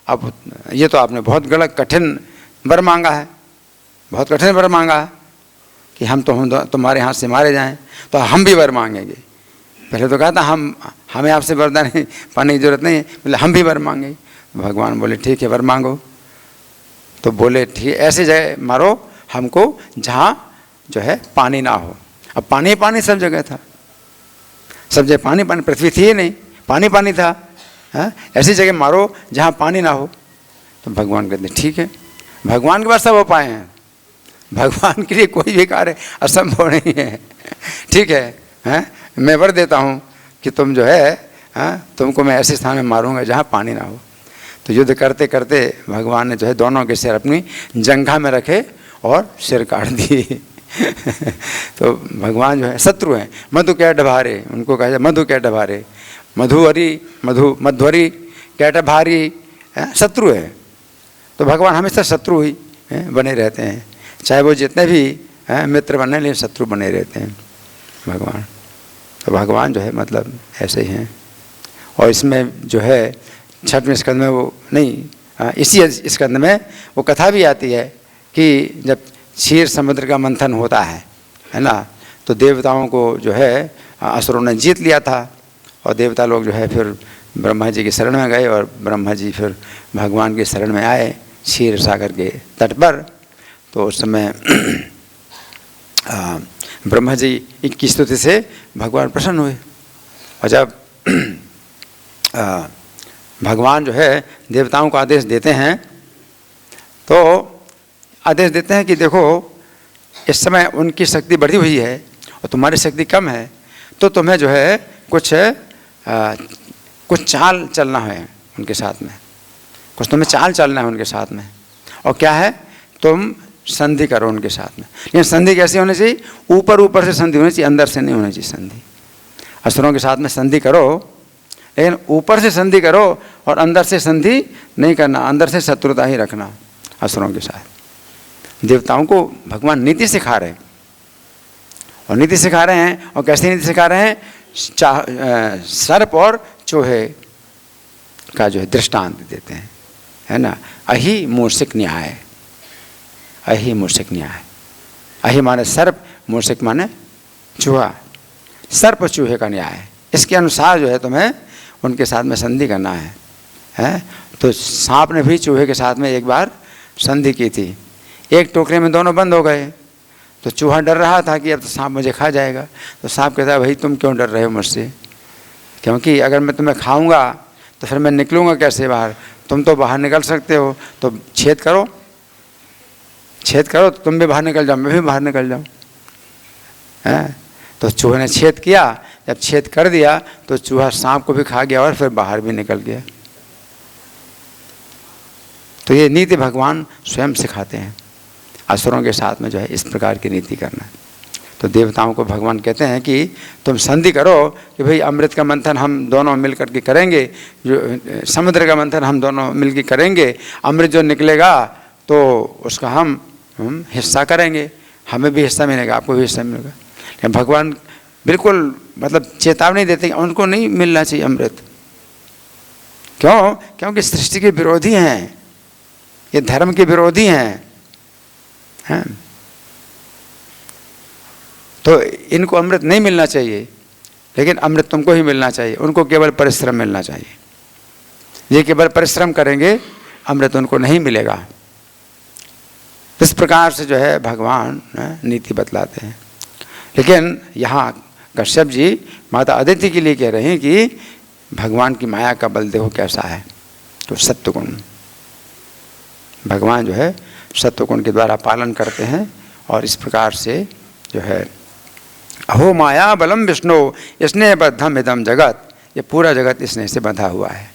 अब ये तो आपने बहुत गलत कठिन वर मांगा है, बहुत कठिन वर मांगा है कि हम तुम्हारे हाथ से मारे जाएं, तो हम भी वर मांगेंगे। पहले तो कहा था हमें आपसे वरदान पाने की जरूरत नहीं है, बोले हम भी वर मांगेंगे। भगवान बोले ठीक है वर मांगो। तो बोले ठीक ऐसे जगह मारो हमको जहाँ जो है पानी ना हो। अब पानी पानी सब जगह था, सब जगह पानी पानी, पृथ्वी थी ही नहीं, पानी पानी था। ऐसी जगह मारो जहाँ पानी ना हो। तो भगवान कहते ठीक है, भगवान के पास सब उपाय हैं, भगवान के लिए कोई भी कार्य असंभव नहीं है। ठीक है, मैं वर देता हूँ कि तुम जो है तुमको मैं ऐसे स्थान में मारूंगा जहाँ पानी ना हो। तो युद्ध करते करते भगवान ने जो है दोनों के सिर अपनी जंघा में रखे और सिर काट दिए। तो भगवान जो है शत्रु हैं, मधु कैटभारे, उनको कहा जाए मधु कैटभारे, मध्वरी कैटभारी शत्रु है। तो भगवान हमेशा शत्रु ही बने रहते हैं, चाहे वो जितने भी मित्र बने लेकिन शत्रु बने रहते हैं भगवान। तो भगवान जो है मतलब ऐसे ही हैं। और इसमें जो है 6वें स्कंद में वो नहीं, इसी स्कंद में वो कथा भी आती है कि जब क्षीर समुद्र का मंथन होता है ना, तो देवताओं को जो है असुरों ने जीत लिया था और देवता लोग जो है फिर ब्रह्मा जी की शरण में गए और ब्रह्मा जी फिर भगवान की शरण में आए क्षीर सागर के तट पर। तो उस समय ब्रह्मा जी की स्तुति से भगवान प्रसन्न हुए। और जब भगवान जो है देवताओं को आदेश देते हैं तो आदेश देते हैं कि देखो इस समय उनकी शक्ति बढ़ी हुई है और तुम्हारी शक्ति कम है, तो तुम्हें जो है कुछ चाल चलना है उनके साथ में, कुछ तुम्हें चाल चलना है उनके साथ में। और क्या है, तुम संधि करो उनके साथ में। लेकिन संधि कैसी होनी चाहिए, ऊपर ऊपर से संधि होनी चाहिए, अंदर से नहीं होनी चाहिए संधि। असुरों के साथ में संधि करो लेकिन ऊपर से संधि करो और अंदर से संधि नहीं करना, अंदर से शत्रुता ही रखना असुरों के साथ। देवताओं को भगवान नीति सिखा रहे हैं और नीति सिखा रहे हैं। और कैसी नीति सिखा रहे हैं, सर्प और चूहे का जो है दृष्टांत देते हैं, है ना। अहि मूषिक न्याय, अहि मूषिक न्याय। अहि माने सर्प, मूषिक माने चूहा। सर्प चूहे का न्याय, इसके अनुसार जो है तुम्हें उनके साथ में संधि करना है। तो सांप ने भी चूहे के साथ में एक बार संधि की थी, एक टोकरे में दोनों बंद हो गए। तो चूहा डर रहा था कि अब तो सांप मुझे खा जाएगा। तो सांप कहता है भाई तुम क्यों डर रहे हो मुझसे, क्योंकि अगर मैं तुम्हें खाऊंगा तो फिर मैं निकलूँगा कैसे बाहर, तुम तो बाहर निकल सकते हो, तो छेद करो, छेद करो, तो तुम भी बाहर निकल जाओ, मैं भी बाहर निकल जाऊँ। तो चूहे ने छेद किया, जब छेद कर दिया तो चूहा सांप को भी खा गया और फिर बाहर भी निकल गया। तो ये नीति भगवान स्वयं सिखाते हैं असुरों के साथ में जो है इस प्रकार की नीति करना। तो देवताओं को भगवान कहते हैं कि तुम संधि करो कि भाई अमृत का मंथन हम दोनों मिल करके करेंगे, जो समुद्र का मंथन हम दोनों मिल के करेंगे, अमृत जो निकलेगा तो उसका हम हिस्सा करेंगे, हमें भी हिस्सा मिलेगा, आपको भी हिस्सा मिलेगा। लेकिन भगवान बिल्कुल मतलब चेतावनी देते हैं उनको नहीं मिलना चाहिए अमृत। क्यों? क्योंकि सृष्टि के विरोधी हैं, ये धर्म के विरोधी हैं। तो इनको अमृत नहीं मिलना चाहिए, लेकिन अमृत तुमको ही मिलना चाहिए। उनको केवल परिश्रम मिलना चाहिए, ये केवल परिश्रम करेंगे, अमृत उनको नहीं मिलेगा। इस प्रकार से जो है भगवान नीति बतलाते हैं। लेकिन यहाँ कश्यप जी माता अदिति के लिए कह रहे हैं कि भगवान की माया का बल देखो कैसा है। तो सत्वगुण, भगवान जो है सत्वगुण के द्वारा पालन करते हैं और इस प्रकार से जो है अहो माया बलम विष्णु स्नेह बद्धम इदम जगत, ये पूरा जगत स्नेह से बंधा हुआ है।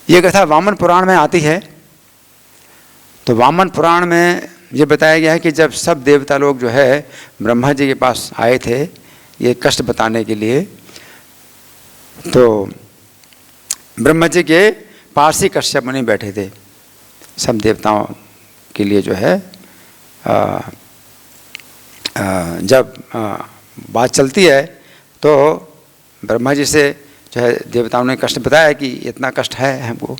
ये कथा वामन पुराण में आती है। तो वामन पुराण में ये बताया गया है कि जब सब देवता लोग जो है ब्रह्मा जी के पास आए थे ये कष्ट बताने के लिए, तो ब्रह्मा जी के पास ही कश्यप मुनि बैठे थे। सब देवताओं के लिए जो है जब बात चलती है तो ब्रह्मा जी से जो है देवताओं ने कष्ट बताया कि इतना कष्ट है हमको।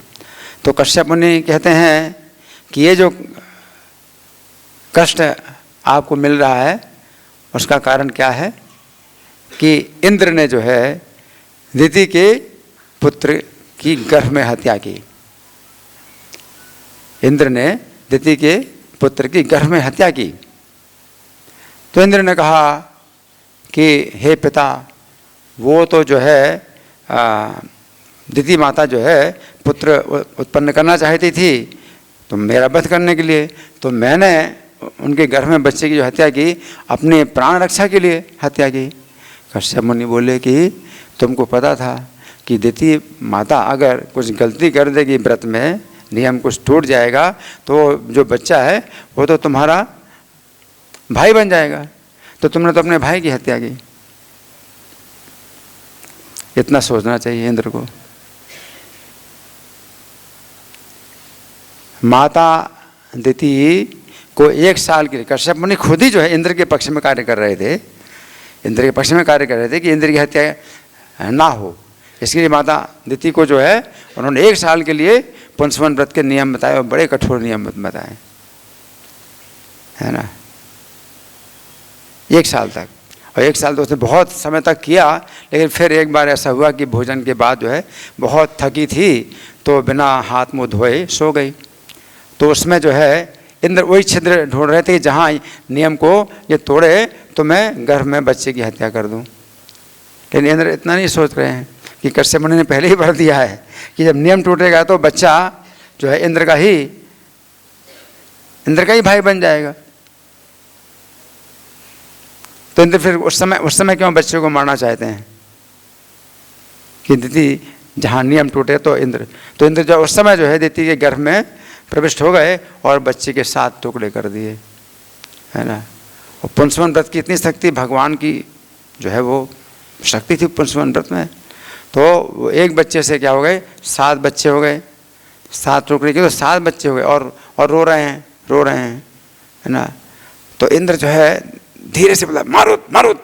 तो कश्यप मुनि कहते हैं कि ये जो कष्ट आपको मिल रहा है उसका कारण क्या है कि इंद्र ने जो है दिति के पुत्र की गर्भ में हत्या की। इंद्र ने दिति के पुत्र की गर्भ में हत्या की। तो इंद्र ने कहा कि हे पिता, वो तो जो है दिति माता जो है पुत्र उत्पन्न करना चाहती थी तो मेरा वध करने के लिए, तो मैंने उनके गर्भ में बच्चे की जो हत्या की अपने प्राण रक्षा के लिए हत्या की। कश्यप मुनि बोले कि तुमको पता था कि दिति माता अगर कुछ गलती कर देगी व्रत में, नियम कुछ टूट जाएगा तो जो बच्चा है वो तो तुम्हारा भाई बन जाएगा, तो तुमने तो अपने भाई की हत्या की। इतना सोचना चाहिए इंद्र को। माता दिति को 1 साल के लिए, कश्यप मुनि खुद ही जो है इंद्र के पक्ष में कार्य कर रहे थे, इंद्र के पक्ष में कार्य कर रहे थे कि इंद्र की हत्या ना हो। इसके लिए माता दिति को जो है उन्होंने 1 साल के लिए पुंसवन व्रत के नियम बताए और बड़े कठोर नियम बताए, है ना, 1 साल तक। और 1 साल तो उसने बहुत समय तक किया, लेकिन फिर एक बार ऐसा हुआ कि भोजन के बाद जो है बहुत थकी थी, तो बिना हाथ मुँह धोए सो गई। तो उसमें जो है इंद्र वही छिद्र ढूंढ रहे थे जहाँ नियम को ये तोड़े तो मैं गर्भ में बच्चे की हत्या कर दूं। लेकिन इंद्र इतना नहीं सोच रहे हैं कि कश्यप मुनि ने पहले ही भर दिया है कि जब नियम टूटेगा तो बच्चा जो है इंद्र का ही भाई बन जाएगा। तो इंद्र फिर उस समय क्यों बच्चे को मारना चाहते हैं कि दिति जहाँ नियम टूटे तो इंद्र जो उस समय जो है दिति के गर्भ में प्रविष्ट हो गए और बच्चे के 7 टुकड़े कर दिए, है ना। और पुंसवन व्रत की इतनी शक्ति भगवान की जो है वो शक्ति थी पुंसवन व्रत में। तो एक बच्चे से क्या हो गए, 7 बच्चे हो गए, 7 टुकड़े के तो 7 बच्चे हो गए और रो रहे हैं, है ना। तो इंद्र जो है धीरे से बोला मारुत मारुत।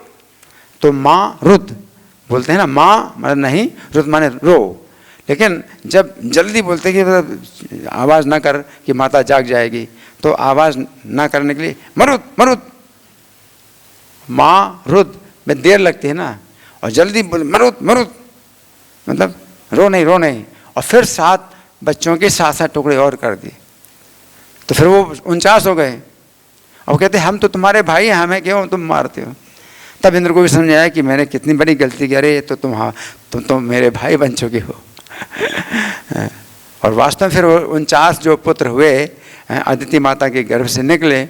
तो माँ रुद बोलते हैं ना, माँ मतलब नहीं, रुद माने रो। लेकिन जब जल्दी बोलते कि मतलब आवाज़ ना कर कि माता जाग जाएगी, तो आवाज़ ना करने के लिए मरुत मरुत, माँ रुद में देर लगती है ना, और जल्दी बोल मरुत मरुत मतलब रो नहीं। और फिर 7 बच्चों के 7 टुकड़े और कर दिए। तो फिर वो 49 हो गए। और कहते हम तो तुम्हारे भाई हैं, हमें क्यों तुम मारते हो। तब इंद्र को भी समझ आया कि मैंने कितनी बड़ी गलती की, अरे तो तुम मेरे भाई बन चुके हो। और वास्तव में फिर 49 जो पुत्र हुए अदिति माता के गर्भ से निकले,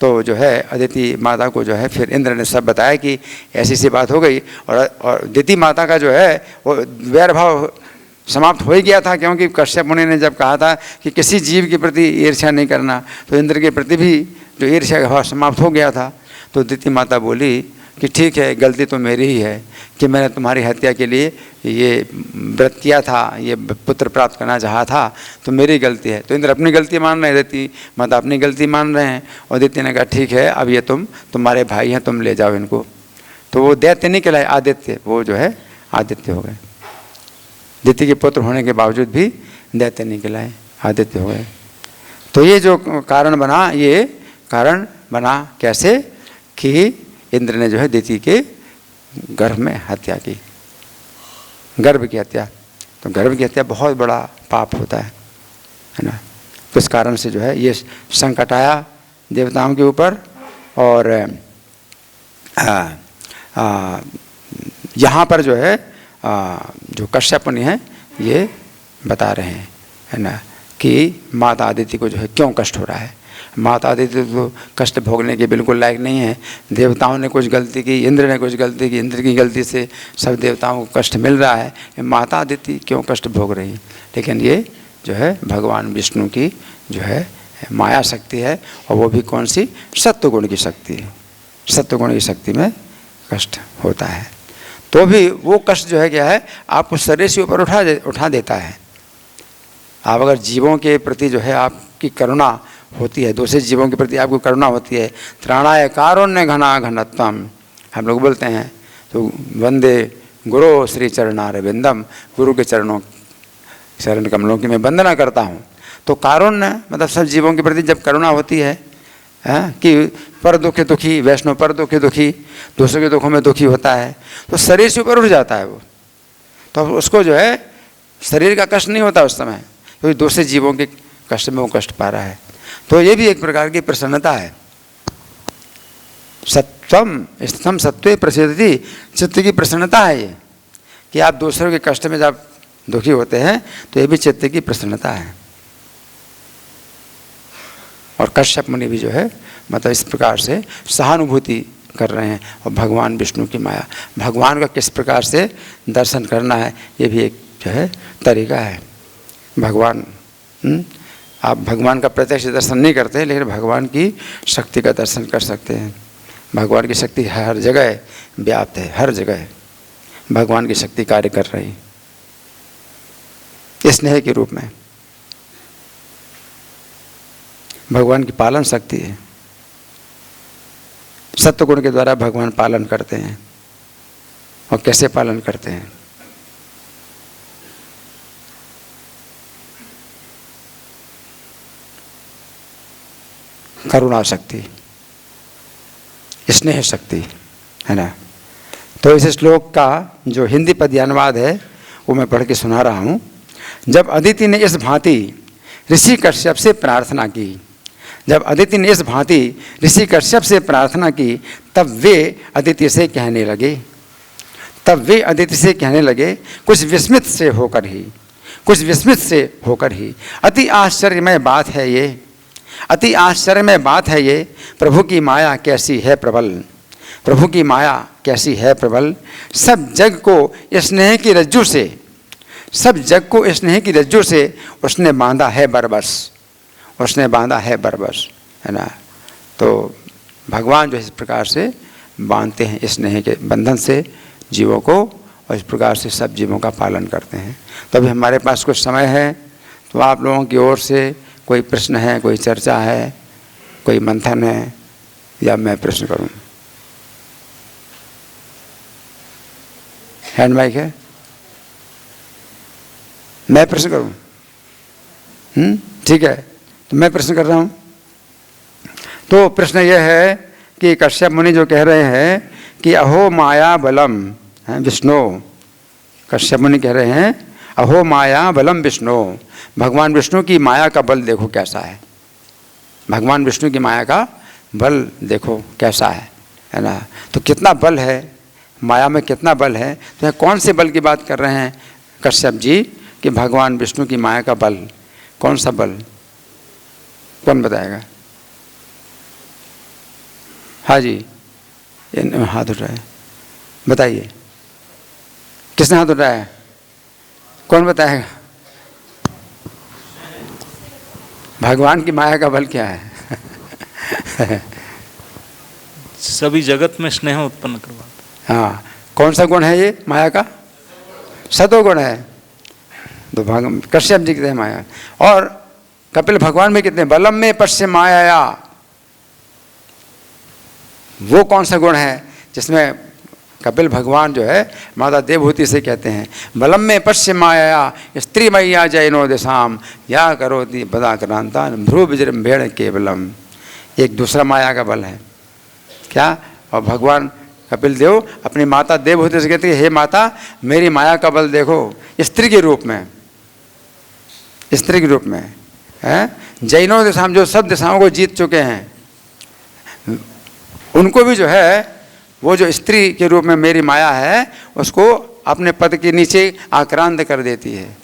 तो जो है अदिति माता को जो है फिर इंद्र ने सब बताया कि ऐसी सी बात हो गई। और अदिति माता का जो है वो वैर भाव समाप्त हो ही गया था, क्योंकि कश्यप मुनि ने जब कहा था कि किसी जीव के प्रति ईर्ष्या नहीं करना, तो इंद्र के प्रति भी जो ईर्ष्या का भाव समाप्त हो गया था। तो अदिति माता बोली कि ठीक है, गलती तो मेरी ही है कि मैंने तुम्हारी हत्या के लिए ये व्रत किया था, ये पुत्र प्राप्त करना चाहा था, तो मेरी गलती है। तो इंद्र अपनी गलती मान रहे हैं, अदिति माता अपनी गलती मान रहे हैं। और अदिति ने कहा ठीक है, अब ये तुम्हारे भाई हैं, तुम ले जाओ इनको। तो वो दैत्य नहीं कहलाए, आदित्य, वो जो है आदित्य हो गए। दिति के पुत्र होने के बावजूद भी दैत्य नहीं कहलाए, आदित्य हो गए। तो ये जो कारण बना, ये कारण बना कैसे कि इंद्र ने जो है दिति के गर्भ में हत्या की, गर्भ की हत्या। तो गर्भ की हत्या बहुत बड़ा पाप होता है ना। तो इस कारण से जो है ये संकट आया देवताओं के ऊपर। और यहाँ पर जो है जो कश्यप मुनि हैं ये बता रहे हैं, है ना, कि माता अदिति को जो है क्यों कष्ट हो रहा है। माता अदिति तो कष्ट भोगने के बिल्कुल लायक नहीं है। देवताओं ने कुछ गलती की, इंद्र ने कुछ गलती की, इंद्र की गलती से सब देवताओं को कष्ट मिल रहा है। माता अदिति क्यों कष्ट भोग रही है। लेकिन ये जो है भगवान विष्णु की जो है माया शक्ति है, और वो भी कौन सी, सत्वगुण की शक्ति है। सत्वगुण की शक्ति में कष्ट होता है, तो भी वो कष्ट जो है क्या है, आपको शरीर से ऊपर उठा देता है। आप अगर जीवों के प्रति जो है आपकी करुणा होती है, दूसरे जीवों के प्रति आपको करुणा होती है, त्राणाय कारुण्य घना घनत्वम हम लोग बोलते हैं, तो वंदे गुरु श्री चरणारविंदम, गुरु के चरण कमलों की मैं वंदना करता हूँ। तो कारुण्य मतलब सब जीवों के प्रति जब करुणा होती है, कि पर दुखी दुखी, वैष्णव पर दुखी दुखी, दूसरों के दुखों में दुखी होता है, तो शरीर से ऊपर उठ जाता है वो। तो उसको जो है शरीर का कष्ट नहीं होता उस समय, क्योंकि दूसरे जीवों के कष्ट में वो कष्ट पा रहा है। तो ये भी एक प्रकार की प्रसन्नता है। सत्वम स्थितम सत्वे प्रसिद्धि, चित्त की प्रसन्नता है ये, कि आप दूसरों के कष्ट में जब दुखी होते हैं तो ये भी चित्त की प्रसन्नता है। और कश्यप मुनि भी जो है मतलब इस प्रकार से सहानुभूति कर रहे हैं। और भगवान विष्णु की माया, भगवान का किस प्रकार से दर्शन करना है, ये भी एक जो है तरीका है। भगवान आप भगवान का प्रत्यक्ष दर्शन नहीं करते, लेकिन भगवान की शक्ति का दर्शन कर सकते हैं। भगवान की शक्ति हर जगह व्याप्त है, हर जगह भगवान की शक्ति कार्य कर रही है स्नेह के रूप में। भगवान की पालन शक्ति है। सत्वगुण के द्वारा भगवान पालन करते हैं। और कैसे पालन करते हैं? करुणा शक्ति, स्नेह शक्ति, है ना। तो इस श्लोक का जो हिंदी पद्यानुवाद है वो मैं पढ़ के सुना रहा हूँ। जब अदिति ने इस भांति ऋषि कश्यप से प्रार्थना की, जब अदिति ने इस भांति ऋषि कश्यप से प्रार्थना की, तब वे अदिति से कहने लगे, कुछ विस्मित से होकर ही, अति आश्चर्यमय बात है ये, अति आश्चर्यमय बात है ये, प्रभु की माया कैसी है प्रबल, प्रभु की माया कैसी है प्रबल। सब जग को स्नेह की रज्जू से, सब जग को स्नेह की रज्जू से उसने बांधा है बरबस, उसने बांधा है बरबस, है ना। तो भगवान जो इस प्रकार से बांधते हैं स्नेह के बंधन से जीवों को, और इस प्रकार से सब जीवों का पालन करते हैं। तो अभी हमारे पास कुछ समय है, तो आप लोगों की ओर से कोई प्रश्न है, कोई चर्चा है, कोई मंथन है, या मैं प्रश्न करूं? हैंड माइक है, मैं प्रश्न करूं? ठीक है, तो मैं प्रश्न कर रहा हूं। तो प्रश्न यह है कि कश्यप मुनि जो कह रहे हैं कि अहो माया बलम, विष्णु, कश्यप मुनि कह रहे हैं अहो माया बलम विष्णु, भगवान विष्णु की माया का बल देखो कैसा है, भगवान विष्णु की माया का बल देखो कैसा है ना। तो कितना बल है माया में, कितना बल है। तो यह कौन से बल की बात कर रहे हैं कश्यप जी कि भगवान विष्णु की माया का बल? कौन सा बल, कौन बताएगा? हाँ जी, हाथ उठाए, बताइए किसने हाथ उठाया, कौन बताएगा? भगवान की माया का बल क्या है? सभी जगत में स्नेह उत्पन्न करवाता। हाँ, कौन सा गुण है ये माया का? सतोगुण है। तो कश्यप जी कहते हैं माया। और कपिल भगवान में कितने, बलम में पश्य माया, वो कौन सा गुण है जिसमें कपिल भगवान जो है माता देवहूति से कहते हैं बलम में पश्य माया स्त्री मैया जैनो दिशाम या करोति पदाक्रांता भ्रू विजृंभेण केवलम। एक दूसरा माया का बल है क्या? और भगवान कपिल देव अपनी माता देवहूति से कहते हैं हे माता मेरी माया का बल देखो, स्त्री के रूप में, स्त्री के रूप में है। जैनो दिशाम, जो सब दिशाओं को जीत चुके हैं, उनको भी जो है वो जो स्त्री के रूप में मेरी माया है उसको अपने पद के नीचे आक्रांत कर देती है,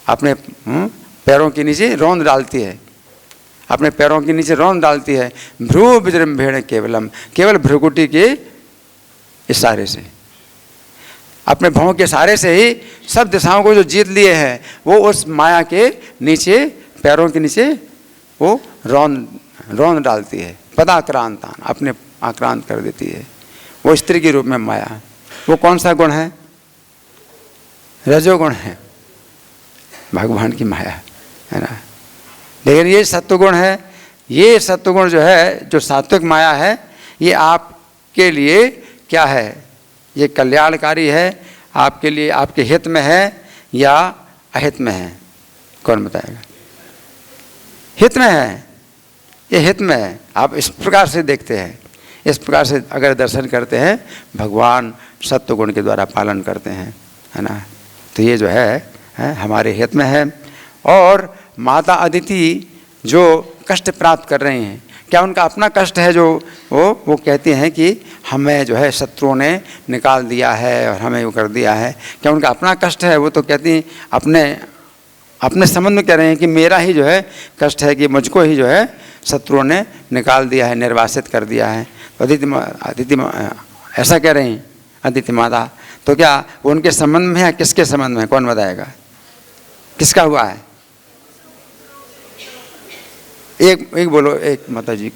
अपने पैरों के नीचे रौंद डालती है, अपने पैरों के नीचे रौंद डालती है। भ्रू विजृंभेण केवलम, केवल भ्रुकुटी के इशारे से, अपने भौं के इशारे से ही सब दिशाओं को जो जीत लिए हैं वो उस माया के नीचे, पैरों के नीचे वो रौंद डालती है। पदाक्रांतान, अपने आक्रांत कर देती है। वो स्त्री के रूप में माया, वो कौन सा गुण है? रजोगुण है, भगवान की माया, है ना। लेकिन ये सत्वगुण है। ये सत्वगुण जो है, जो सात्विक माया है, ये आपके लिए क्या है? ये कल्याणकारी है, आपके लिए, आपके हित में है या अहित में है? कौन बताएगा? हित में है, ये हित में है। आप इस प्रकार से देखते हैं, इस प्रकार से अगर दर्शन करते हैं, भगवान सत्वगुण के द्वारा पालन करते हैं, है ना। तो ये जो है हमारे हित में है। और माता अदिति जो कष्ट प्राप्त कर रही हैं, क्या उनका अपना कष्ट है? जो वो कहती हैं कि हमें जो है शत्रुओं ने निकाल दिया है और हमें वो कर दिया है, क्या उनका अपना कष्ट है? वो तो कहती हैं अपने संबंध में कह रहे हैं कि मेरा ही जो है कष्ट है कि मुझको ही जो है शत्रुओं ने निकाल दिया है, निर्वासित कर दिया है। तो अदिति ऐसा कह रही हैं अदिति माता। तो क्या वो उनके संबंध में है, किसके संबंध में? कौन बताएगा किसका हुआ है? एक बोलो, एक माता जी।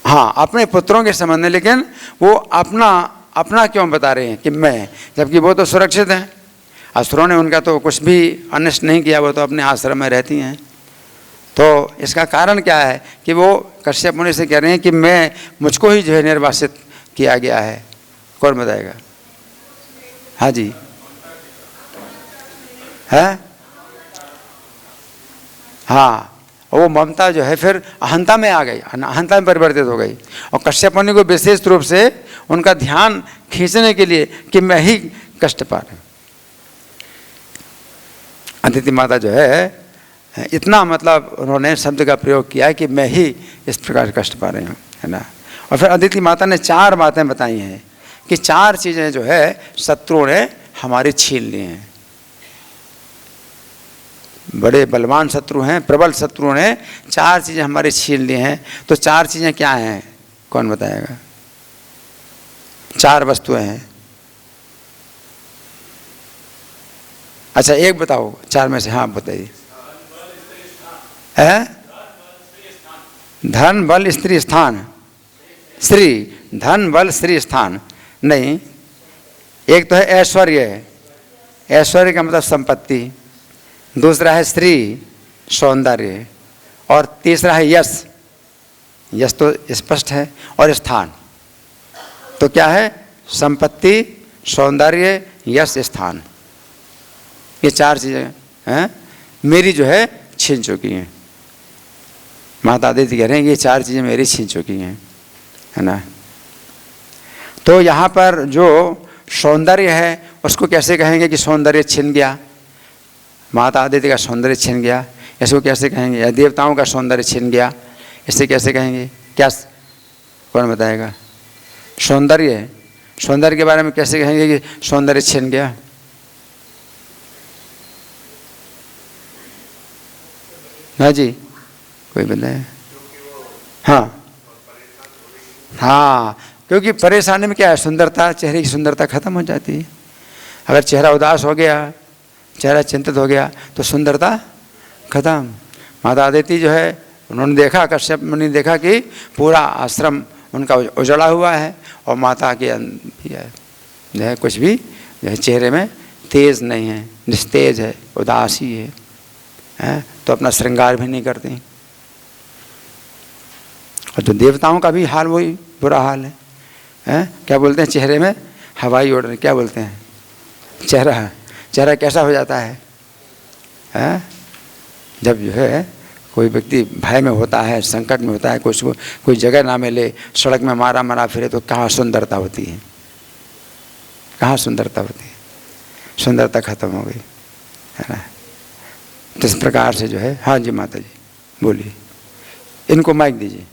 हाँ, अपने पुत्रों के संबंध में। लेकिन वो अपना क्यों बता रहे हैं कि मैं, जबकि वो तो सुरक्षित हैं। असुरों ने उनका तो कुछ भी अनिष्ट नहीं किया, वो तो अपने आश्रम में रहती हैं। तो इसका कारण क्या है कि वो कश्यप मुनि से कह रहे हैं कि मुझको ही जो है निर्वासित किया गया है। कौन बताएगा? हाँ जी, है हाँ, वो ममता जो है फिर अहंता में आ गई, अहंता में परिवर्तित हो गई। और कश्यप मुनि को विशेष रूप से उनका ध्यान खींचने के लिए कि मैं ही कष्ट पा रहा हूँ। अदिति माता जो है इतना मतलब उन्होंने शब्द का प्रयोग किया कि मैं ही इस प्रकार कष्ट पा रही हूँ, है ना। और फिर अदिति माता ने 4 बातें बताई हैं कि 4 चीज़ें जो है शत्रुओं ने हमारी छीन ली हैं। बड़े बलवान शत्रु हैं, प्रबल शत्रुओं ने 4 चीज़ें हमारी छीन ली हैं। तो 4 चीज़ें क्या हैं? कौन बताएगा? 4 वस्तुएं हैं। अच्छा एक बताओ 4 में से। हाँ बताइए। है धन बल स्त्री स्थान। श्री, धन बल स्त्री स्थान नहीं। एक तो है ऐश्वर्य, ऐश्वर्य का मतलब संपत्ति। दूसरा है स्त्री, सौंदर्य। और तीसरा है यश, यश तो स्पष्ट है। और स्थान तो क्या है? संपत्ति, सौंदर्य, यश, स्थान। ये 4 चीज़ें हैं मेरी जो है छीन चुकी हैं। माता अदिति कह रहे हैं कि ये 4 चीज़ें मेरी छीन चुकी हैं, है ना। तो यहाँ पर जो सौंदर्य है उसको कैसे कहेंगे कि सौंदर्य छिन गया? माता अदिति का सौंदर्य छिन गया, इसको कैसे कहेंगे? या देवताओं का सौंदर्य छिन गया, इसे कैसे कहेंगे? क्या कौन बताएगा? सौंदर्य, सौंदर्य के बारे में कैसे कहेंगे कि सौंदर्य छिन गया? हाँ जी, कोई बताए? हाँ हाँ, क्योंकि परेशानी में क्या है? सुंदरता, चेहरे की सुंदरता खत्म हो जाती है। अगर चेहरा उदास हो गया, चेहरा चिंतित हो गया तो सुंदरता खत्म। माता अदिति जो है उन्होंने देखा, कश्यप मुनि ने देखा कि पूरा आश्रम उनका उजड़ा हुआ है और माता के जो है कुछ भी जो है चेहरे में तेज नहीं है, निस्तेज है, उदासी है, तो अपना श्रृंगार भी नहीं करती। और तो देवताओं का भी हाल वही बुरा हाल है, क्या बोलते हैं? चेहरे में हवाई उड़ रही, क्या बोलते हैं? चेहरा कैसा हो जाता है? जब जो है कोई व्यक्ति भय में होता है, संकट में होता है, कोई जगह ना मिले, सड़क में मारा फिरे, तो कहाँ सुंदरता होती है? कहाँ सुंदरता होती है? सुंदरता खत्म हो गई, है ना। तो इस प्रकार से जो है। हाँ जी माता जी बोलिए, इनको माइक दीजिए।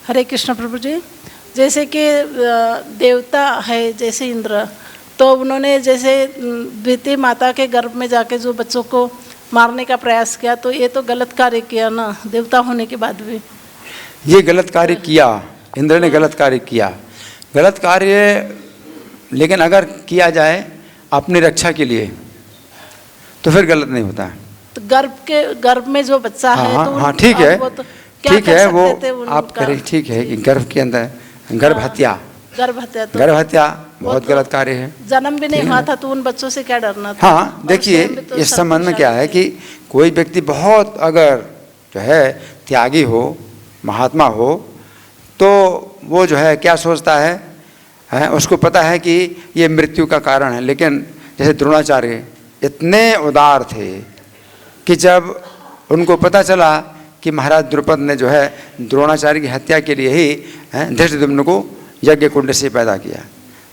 हरे कृष्ण प्रभु जी। जैसे कि देवता है जैसे इंद्र, तो उन्होंने जैसे द्वितीय माता के गर्भ में जाके जो बच्चों को मारने का प्रयास किया, तो ये तो गलत कार्य किया ना, देवता होने के बाद भी। ये गलत कार्य किया, इंद्र ने गलत कार्य किया। गलत कार्य लेकिन अगर किया जाए अपनी रक्षा के लिए तो फिर गलत नहीं होता है। तो गर्भ में जो बच्चा है, तो हाँ ठीक है, ठीक है, वो आप उनका? करें, ठीक है कि गर्भ के अंदर गर्भ हत्या, तो गर्भ हत्या बहुत गलत कार्य है। जन्म भी नहीं हुआ था तो उन बच्चों से क्या डरना था? हाँ देखिए, इस संबंध में क्या है कि कोई व्यक्ति बहुत अगर जो है त्यागी हो, महात्मा हो, तो वो जो है क्या सोचता है, उसको पता है कि ये मृत्यु का कारण है। लेकिन जैसे द्रोणाचार्य इतने उदार थे कि जब उनको पता चला कि महाराज द्रुपद ने जो है द्रोणाचार्य की हत्या के लिए ही धृष्टद्युम्न को यज्ञ कुंड से पैदा किया,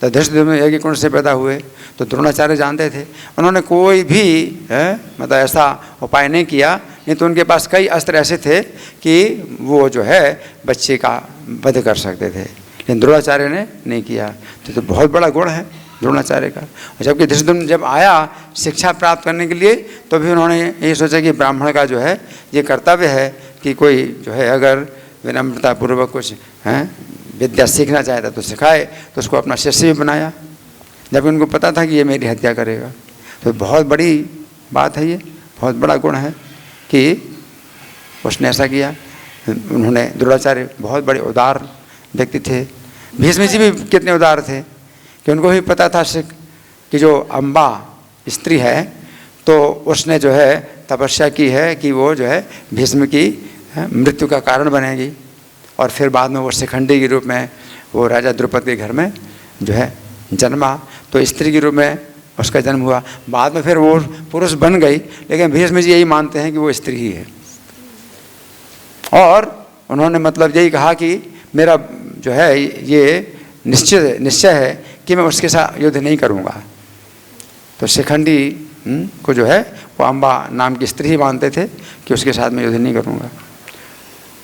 तो धृष्टद्युम्न यज्ञ कुंड से पैदा हुए, तो द्रोणाचार्य जानते थे। उन्होंने कोई भी मतलब ऐसा उपाय नहीं किया, नहीं तो उनके पास कई अस्त्र ऐसे थे कि वो जो है बच्चे का वध कर सकते थे, लेकिन द्रोणाचार्य ने नहीं किया। तो बहुत बड़ा गुण है द्रोणाचार्य का। जबकि धृष्टद्युम्न जब आया शिक्षा प्राप्त करने के लिए, तो भी उन्होंने ये सोचा कि ब्राह्मण का जो है ये कर्तव्य है कि कोई जो है अगर विनम्रतापूर्वक कुछ विद्या सीखना चाहता तो सिखाए, तो उसको अपना शिष्य भी बनाया, जबकि उनको पता था कि ये मेरी हत्या करेगा। तो बहुत बड़ी बात है, ये बहुत बड़ा गुण है कि उसने ऐसा किया। उन्होंने द्रोणाचार्य बहुत बड़े उदार व्यक्ति थे। भीष्म जी भी कितने उदार थे कि उनको भी पता था कि जो अम्बा स्त्री है तो उसने जो है तपस्या की है कि वो जो है भीष्म की मृत्यु का कारण बनेगी, और फिर बाद में वो शिखंडी के रूप में वो राजा द्रुपद के घर में जो है जन्मा, तो स्त्री के रूप में उसका जन्म हुआ। बाद में फिर वो पुरुष बन गई, लेकिन भीष्म जी यही मानते हैं कि वो स्त्री ही है। और उन्होंने मतलब यही कहा कि मेरा जो है ये निश्चय है कि मैं उसके साथ युद्ध नहीं करूँगा। तो शिखंडी को जो है वो अम्बा नाम की स्त्री ही मानते थे कि उसके साथ मैं युद्ध नहीं करूँगा।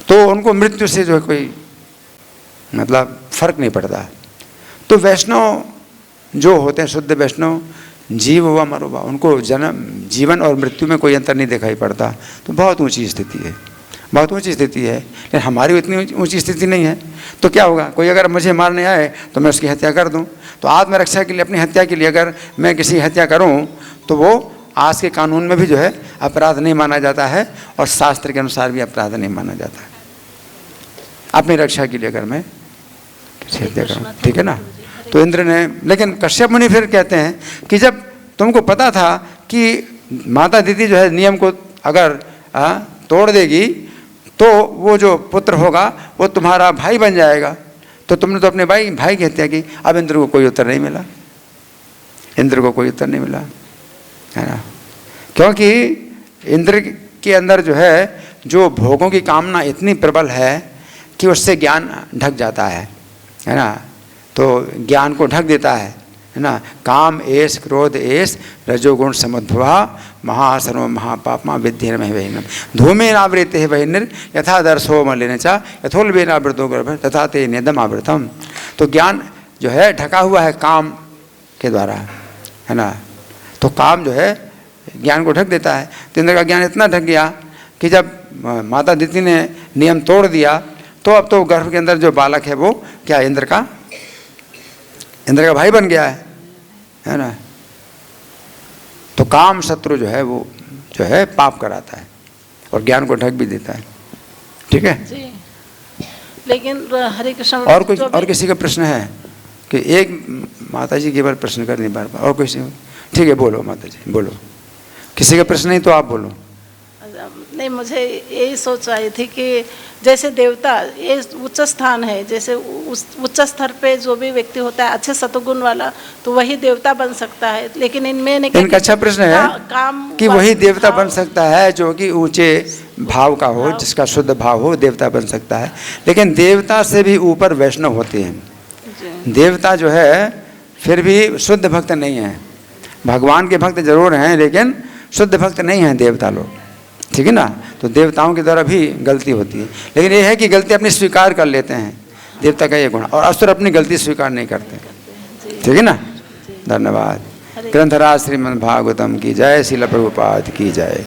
तो उनको मृत्यु से जो है कोई मतलब फर्क नहीं पड़ता। तो वैष्णव जो होते हैं, शुद्ध वैष्णव, जीव हुआ मरो हुआ, उनको जीवन और मृत्यु में कोई अंतर नहीं दिखाई पड़ता। तो बहुत ऊंची स्थिति है, बहुत ऊंची स्थिति है। लेकिन हमारी इतनी ऊंची स्थिति नहीं है। तो क्या होगा, कोई अगर मुझे मारने आए तो मैं उसकी हत्या कर दूं। तो आत्मरक्षा के लिए, अपनी हत्या के लिए अगर मैं किसी हत्या करूं तो वो आज के कानून में भी जो है अपराध नहीं माना जाता है, और शास्त्र के अनुसार भी अपराध नहीं माना जाता है। अपनी रक्षा के लिए अगर मैं किसी हत्या करूँ, ठीक है ना। तो इंद्र ने, लेकिन कश्यप मुनि फिर कहते हैं कि जब तुमको पता था कि माता दीदी जो है नियम को अगर तोड़ देगी तो वो जो पुत्र होगा वो तुम्हारा भाई बन जाएगा, तो तुमने तो अपने भाई की हत्या की। अब इंद्र को कोई उत्तर नहीं मिला, इंद्र को कोई उत्तर नहीं मिला, है ना, क्योंकि इंद्र के अंदर जो है जो भोगों की कामना इतनी प्रबल है कि उससे ज्ञान ढक जाता है ना। तो ज्ञान को ढक देता है ना। काम एस क्रोध एस रजोगुण समुद्भवा महासर्व महापापमा विद्येन वहीनम धूमेन आवृते है वहीनिर यथा दर्शो मलिन चा यथोल्बेन आवृतो गर्भ तथा ते नेदम आवृतम। तो ज्ञान जो है ढका हुआ है काम के द्वारा, है ना। तो काम जो है ज्ञान को ढक देता है। तो इंद्र का ज्ञान इतना ढक गया कि जब माता दीदी ने नियम तोड़ दिया तो अब तो गर्भ के अंदर जो बालक है वो क्या इंद्र का भाई बन गया है ना। तो काम शत्रु जो है वो जो है पाप कराता है और ज्ञान को ढक भी देता है, ठीक है जी। लेकिन हरे कृष्ण और किसी का प्रश्न है कि एक माता जी केवल प्रश्न कर नहीं पार, और किसी, ठीक है बोलो माता जी बोलो। किसी का प्रश्न नहीं तो आप बोलो। नहीं, मुझे यही सोच आई थी कि जैसे देवता ये उच्च स्थान है, जैसे उच्च स्तर पे जो भी व्यक्ति होता है अच्छे सतुगुण वाला तो वही देवता बन सकता है। लेकिन इनमें इनका अच्छा प्रश्न है कि वही देवता बन सकता है जो कि ऊंचे भाव का हो, जिसका शुद्ध भाव हो, देवता बन सकता है। लेकिन देवता से भी ऊपर वैष्णव होते हैं। देवता जो है फिर भी शुद्ध भक्त नहीं है। भगवान के भक्त जरूर हैं लेकिन शुद्ध भक्त नहीं हैं देवता लोग, ठीक है ना। तो देवताओं के द्वारा भी गलती होती है, लेकिन ये है कि गलती अपनी स्वीकार कर लेते हैं, देवता का ये गुण। और असुर अपनी गलती स्वीकार नहीं करते, ठीक है ना। धन्यवाद। ग्रंथराज श्रीमद् भागवतम की जय, श्रील प्रभुपाद की जय।